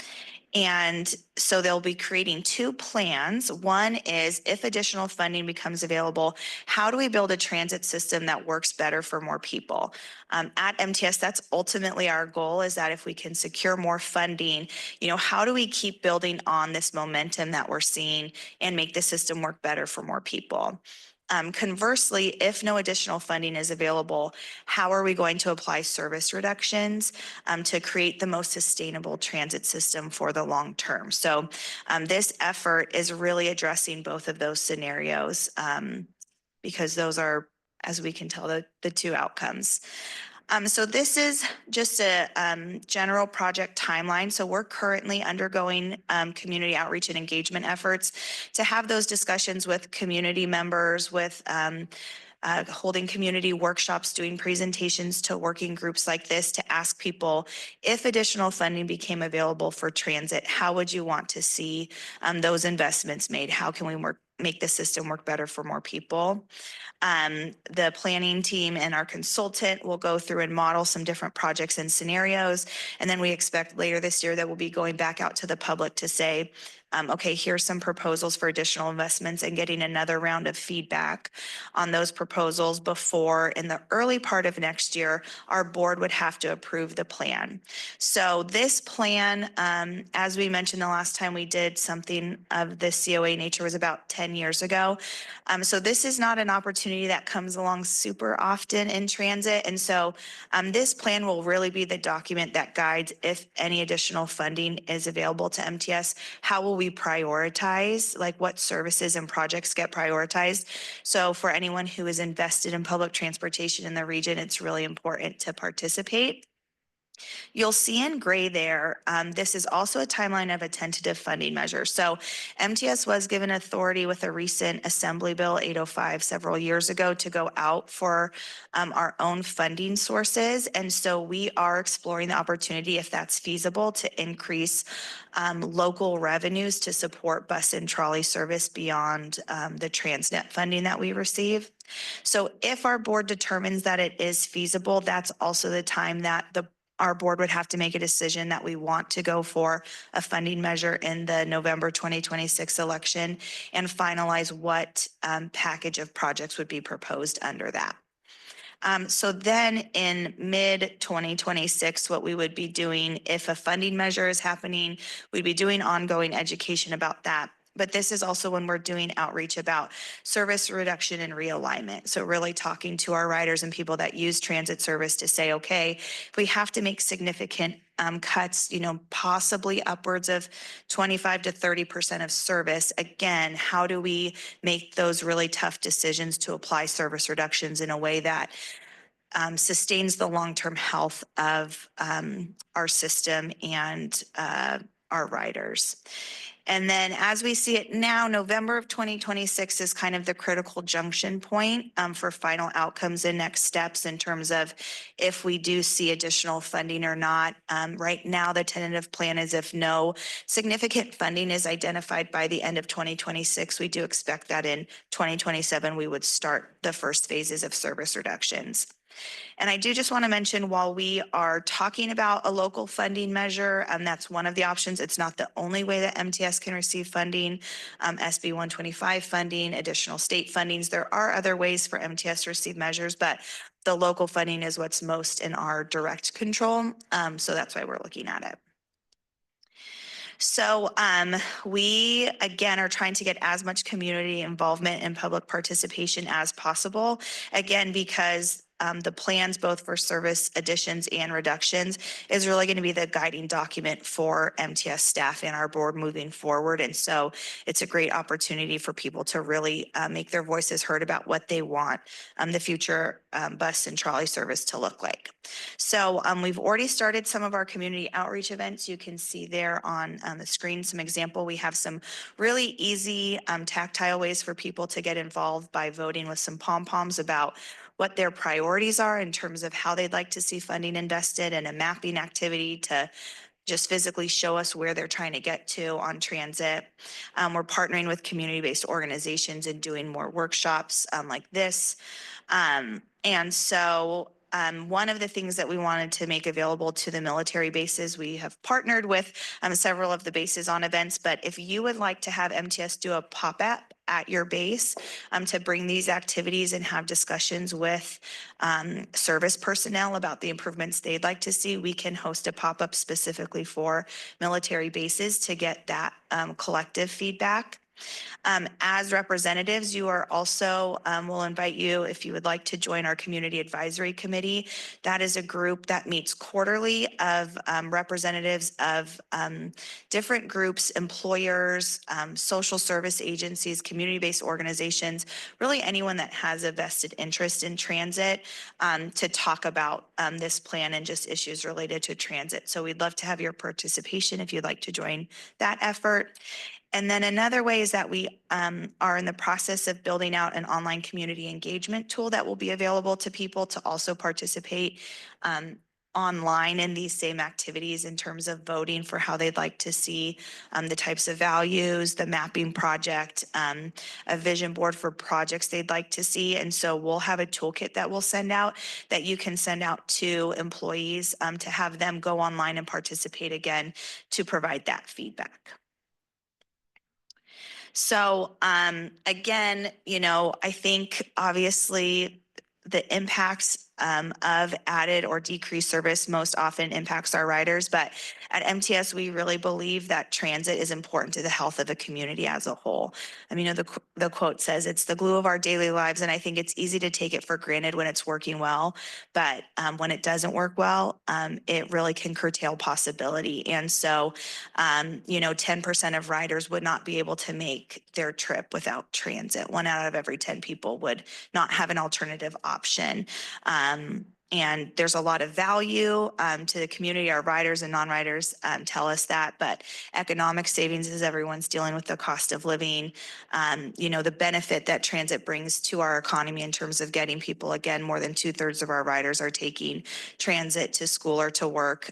And so they'll be creating two plans. One is, if additional funding becomes available, how do we build a transit system that works better for more people? At MTS, that's ultimately our goal, is that if we can secure more funding, how do we keep building on this momentum that we're seeing and make the system work better for more people? Conversely, if no additional funding is available, how are we going to apply service reductions to create the most sustainable transit system for the long term? So this effort is really addressing both of those scenarios, because those are, as we can tell, the two outcomes. So this is just a general project timeline. So we're currently undergoing community outreach and engagement efforts to have those discussions with community members, with holding community workshops, doing presentations to working groups like this to ask people, if additional funding became available for transit, how would you want to see those investments made? How can we make the system work better for more people? The planning team and our consultant will go through and model some different projects and scenarios. And then we expect later this year that we'll be going back out to the public to say, okay, here's some proposals for additional investments, and getting another round of feedback on those proposals before, in the early part of next year, our board would have to approve the plan. So this plan, as we mentioned the last time we did something of this COA nature, was about 10 years ago. So this is not an opportunity that comes along super often in transit. And so this plan will really be the document that guides, if any additional funding is available to MTS, how will we prioritize, like what services and projects get prioritized. So for anyone who is invested in public transportation in the region, it's really important to participate. You'll see in gray there, this is also a timeline of a tentative funding measure. So MTS was given authority with a recent Assembly Bill 805 several years ago to go out for our own funding sources. And so we are exploring the opportunity, if that's feasible, to increase local revenues to support bus and trolley service beyond the Transnet funding that we receive. So if our board determines that it is feasible, that's also the time that our board would have to make a decision that we want to go for a funding measure in the November 2026 election and finalize what package of projects would be proposed under that. So then in mid 2026, what we would be doing, if a funding measure is happening, we'd be doing ongoing education about that. But this is also when we're doing outreach about service reduction and realignment. So really talking to our riders and people that use transit service to say, okay, if we have to make significant cuts, possibly upwards of 25 to 30% of service, again, how do we make those really tough decisions to apply service reductions in a way that sustains the long-term health of our system and our riders? And then as we see it now, November of 2026 is kind of the critical junction point for final outcomes and next steps in terms of if we do see additional funding or not. Right now, the tentative plan is, if no significant funding is identified by the end of 2026, we do expect that in 2027, we would start the first phases of service reductions. And I do just want to mention, while we are talking about a local funding measure, that's one of the options. It's not the only way that MTS can receive funding, SB 125 funding, additional state fundings. There are other ways for MTS to receive measures, but the local funding is what's most in our direct control. So that's why we're looking at it. So we, again, are trying to get as much community involvement and public participation as possible. Again, because the plans, both for service additions and reductions, is really going to be the guiding document for MTS staff and our board moving forward. And so it's a great opportunity for people to really make their voices heard about what they want the future bus and trolley service to look like. So we've already started some of our community outreach events. You can see there on the screen some example. We have some really easy tactile ways for people to get involved by voting with some pom-poms about what their priorities are in terms of how they'd like to see funding invested, and a mapping activity to just physically show us where they're trying to get to on transit. We're partnering with community-based organizations and doing more workshops like this. And so one of the things that we wanted to make available to the military bases, we have partnered with several of the bases on events, but if you would like to have MTS do a pop-up at your base to bring these activities and have discussions with service personnel about the improvements they'd like to see, we can host a pop-up specifically for military bases to get that collective feedback. As representatives, you are also, we'll invite you if you would like to join our Community Advisory Committee. That is a group that meets quarterly of representatives of different groups, employers, social service agencies, community-based organizations, really anyone that has a vested interest in transit to talk about this plan and just issues related to transit. So we'd love to have your participation if you'd like to join that effort. And then another way is that we are in the process of building out an online community engagement tool that will be available to people to also participate online in these same activities in terms of voting for how they'd like to see the types of values, the mapping project, a vision board for projects they'd like to see. And so we'll have a toolkit that we'll send out that you can send out to employees to have them go online and participate again to provide that feedback. So again, you know, I think obviously the impacts of added or decreased service most often impacts our riders, but at MTS, we really believe that transit is important to the health of the community as a whole. I mean, the quote says it's the glue of our daily lives, and I think it's easy to take it for granted when it's working well, but when it doesn't work well, it really can curtail possibility. And so, you know, 10% of riders would not be able to make their trip without transit. 1 out of every 10 people would not have an alternative option. And there's a lot of value to the community. Our riders and non-riders tell us that, but economic savings as everyone's dealing with the cost of living, you know, the benefit that transit brings to our economy in terms of getting people, again, more than 2/3 of our riders are taking transit to school or to work,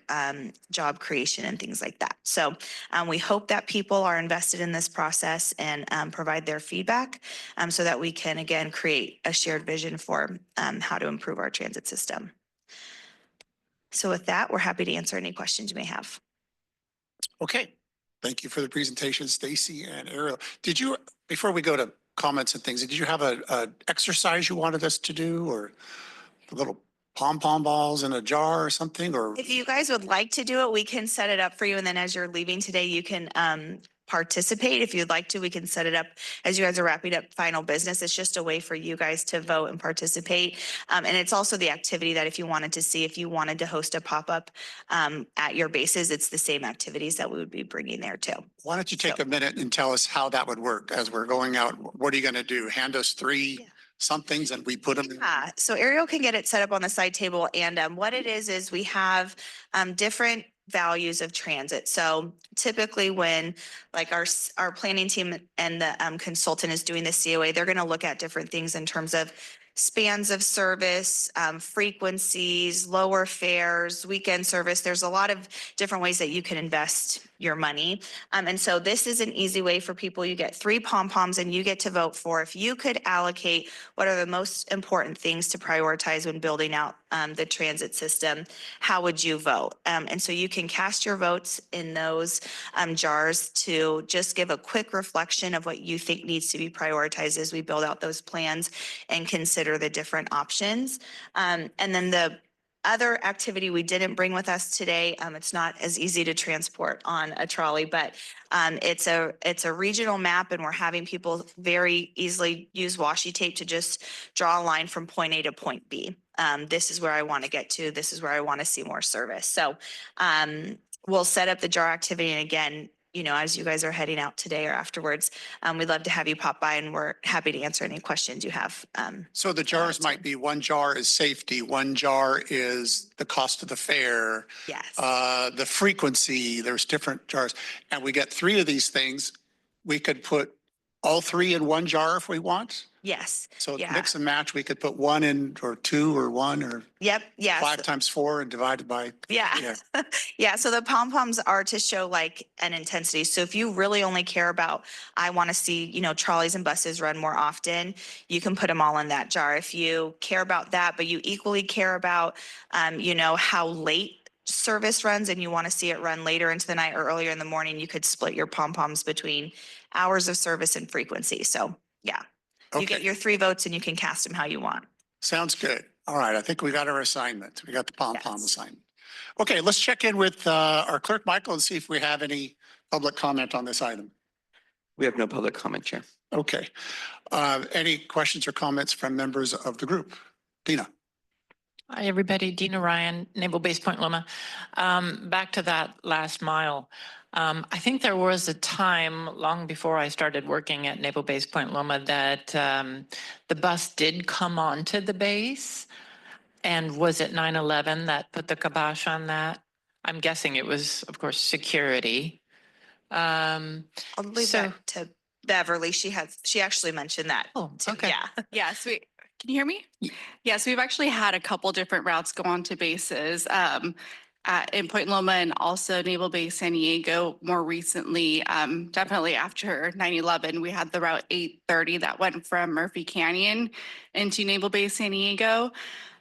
job creation and things like that. So we hope that people are invested in this process and provide their feedback so that we can, again, create a shared vision for how to improve our transit system. So with that, we're happy to answer any questions you may have. Okay. Thank you for the presentation, Stacy and Ariel. Did you, before we go to comments and things, did you have a exercise you wanted us to do, or a little pom-pom balls in a jar or something? Or if you guys would like to do it, we can set it up for you. And then as you're leaving today, you can participate. If you'd like to, we can set it up as you guys are wrapping up final business. It's just a way for you guys to vote and participate. And it's also the activity that if you wanted to see, if you wanted to host a pop-up at your bases, it's the same activities that we would be bringing there too. Why don't you take a minute and tell us how that would work as we're going out? What are you going to do? Hand us three somethings and we put them in? So Ariel can get it set up on the side table. And what it is we have different values of transit. So typically when like our planning team and the consultant is doing the COA, they're going to look at different things in terms of spans of service, frequencies, lower fares, weekend service. There's a lot of different ways that you can invest your money. And so this is an easy way for people. You get 3 pom-poms and you get to vote for if you could allocate what are the most important things to prioritize when building out the transit system, how would you vote? And so you can cast your votes in those jars to just give a quick reflection of what you think needs to be prioritized as we build out those plans and consider the different options. And then the other activity we didn't bring with us today, it's not as easy to transport on a trolley, but it's a regional map, and we're having people very easily use washi tape to just draw a line from point A to point B. This is where I want to get to. This is where I want to see more service. So we'll set up the jar activity. And again, you know, as you guys are heading out today or afterwards, we'd love to have you pop by, and we're happy to answer any questions you have. So the jars might be, one jar is safety, one jar is the cost of the fare. Yes. The frequency, there's different jars. And we get 3 of these things. We could put all 3 in one jar if we want. Yes. So Yeah. mix and match, we could put 1 in, or 2 or 1, or Yep. Yeah. 5 times 4 and divided by. Yeah. Yeah. So the pom-poms are to show like an intensity. So if you really only care about, I want to see, you know, trolleys and buses run more often, you can put them all in that jar. If you care about that, but you equally care about, you know, how late service runs and you want to see it run later into the night or earlier in the morning, you could split your pom-poms between hours of service and frequency. So yeah, you get your 3 votes and you can cast them how you want. Sounds good. All right, I think we got our assignment. We got the pom-pom assignment. Okay, let's check in with our clerk, Michael, and see if we have any public comment on this item. We have no public comment, Chair. Okay. Any questions or comments from members of the group? Dina. Hi, everybody. Dina Ryan, Naval Base Point Loma. Back to that last mile. I think there was a time long before I started working at Naval Base Point Loma that the bus did come onto the base. And was it 9/11 that put the kibosh on that? I'm guessing it was, of course, security. I'll leave that to Beverly. She actually mentioned that. Oh, too. okay. Yeah. Yes, can you hear me? Yes, we've actually had a couple different routes go on to bases in Point Loma and also Naval Base San Diego more recently. Definitely after 9/11, we had the route 830 that went from Murphy Canyon into Naval Base San Diego.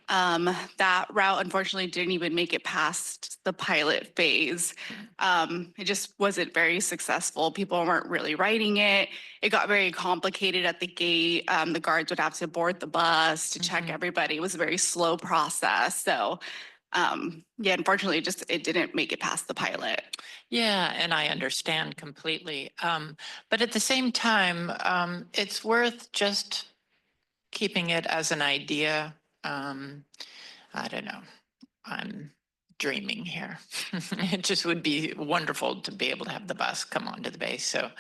That route unfortunately didn't even make it past the pilot phase. It just wasn't very successful. People weren't really riding it. It got very complicated at the gate. The guards would have to board the bus to check everybody. It was a very slow process. So yeah, unfortunately, it didn't make it past the pilot. Yeah, and I understand completely. But at the same time, it's worth just keeping it as an idea. I don't know. I'm dreaming here. It just would be wonderful to be able to have the bus come onto the base. So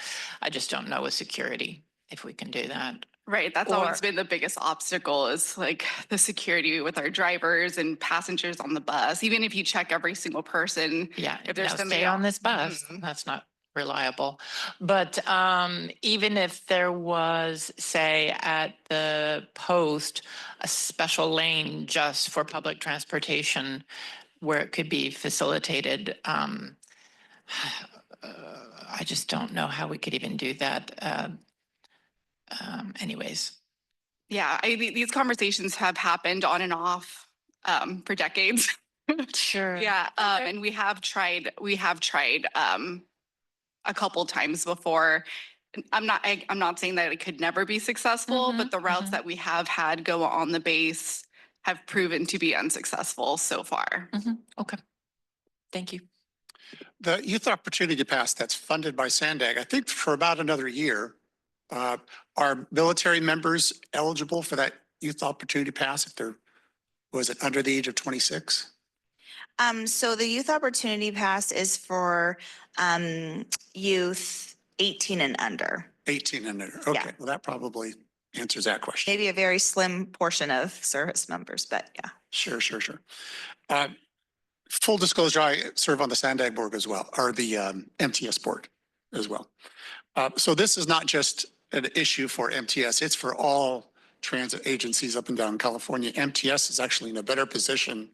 I just don't know with security if we can do that. Right. That's always been the biggest obstacle is like the security with our drivers and passengers on the bus. Even if you check every single person. Yeah. If there's now somebody stay on this bus, that's not reliable. But even if there was, say, at the post, a special lane just for public transportation where it could be facilitated, I just don't know how we could even do that. Anyways. Yeah, these conversations have happened on and off for decades. Sure. Yeah, and we have tried a couple times before. I'm not saying that it could never be successful, but the routes that we have had go on the base have proven to be unsuccessful so far. Okay. Thank you. The Youth Opportunity Pass that's funded by SANDAG, I think for about another year. Are military members eligible for that Youth Opportunity Pass if they're, was it under the age of 26? So the Youth Opportunity Pass is for youth 18 and under. 18 and under. Okay, Yeah. well, that probably answers that question. Maybe a very slim portion of service members, but yeah. Sure. Full disclosure, I serve on the SANDAG board as well, or the MTS board as well. So this is not just an issue for MTS, it's for all transit agencies up and down California. MTS is actually in a better position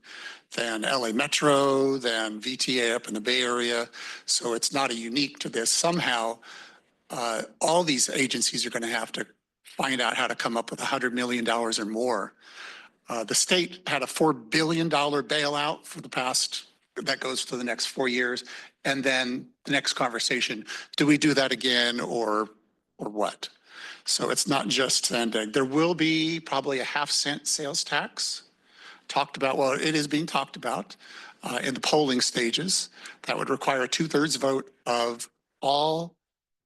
than LA Metro, than VTA up in the Bay Area. So it's not unique to this. Somehow, all these agencies are going to have to find out how to come up with $100 million or more. The state had a $4 billion bailout for the past, that goes for the next 4 years. And then the next conversation, do we do that again or what? So it's not just SANDAG. There will be probably a 0.5-cent sales tax talked about. Well, it is being talked about in the polling stages. That would require a 2/3 vote of all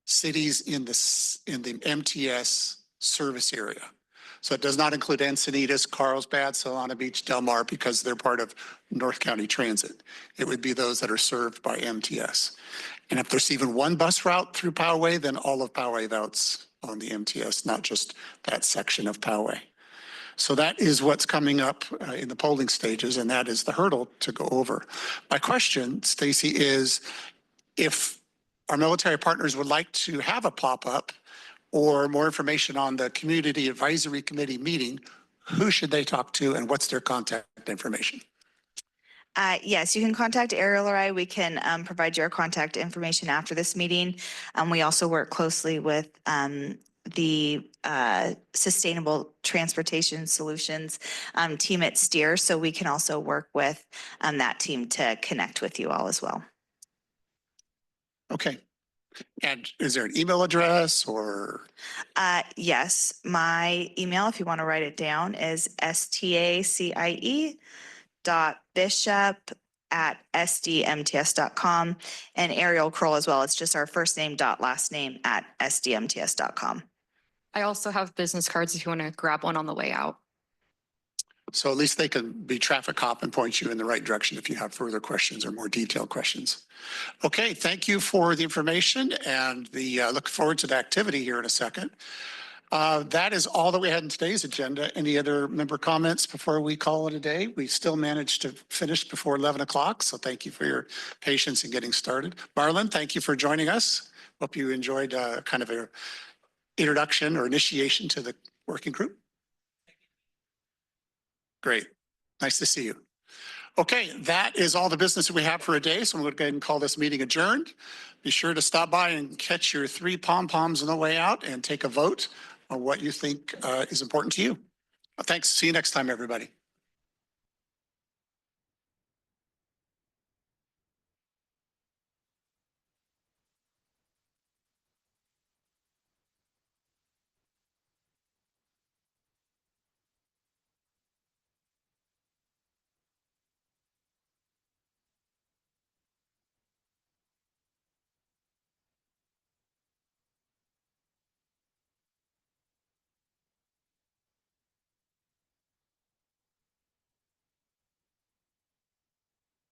cities in the MTS service area. So it does not include Encinitas, Carlsbad, Solana Beach, Del Mar, because they're part of North County Transit. It would be those that are served by MTS. And if there's even one bus route through Poway, then all of Poway votes on the MTS, not just that section of Poway. So that is what's coming up in the polling stages, and that is the hurdle to go over. My question, Stacy, is if our military partners would like to have a pop-up or more information on the Community Advisory Committee meeting, who should they talk to and what's their contact information? Yes, you can contact Ariel or I. We can provide your contact information after this meeting. We also work closely with the Sustainable Transportation Solutions team at STEER, so we can also work with that team to connect with you all as well. Okay. And is there an email address or? Yes, my email, if you want to write it down, is stacie.bishop@sdmts.com, and Ariel Kroll as well. It's just our first name dot last name @sdmts.com. I also have business cards if you want to grab one on the way out. So at least they can be traffic cop and point you in the right direction if you have further questions or more detailed questions. Okay, thank you for the information, and look forward to the activity here in a second. That is all that we had in today's agenda. Any other member comments before we call it a day? We still managed to finish before 11 o'clock, so thank you for your patience in getting started. Marlon, thank you for joining us. Hope you enjoyed kind of an introduction or initiation to the working group. Great. Nice to see you. Okay, that is all the business that we have for a day. So I'm going to go ahead and call this meeting adjourned. Be sure to stop by and catch your 3 pom-poms on the way out and take a vote on what you think is important to you. Thanks. See you next time, everybody.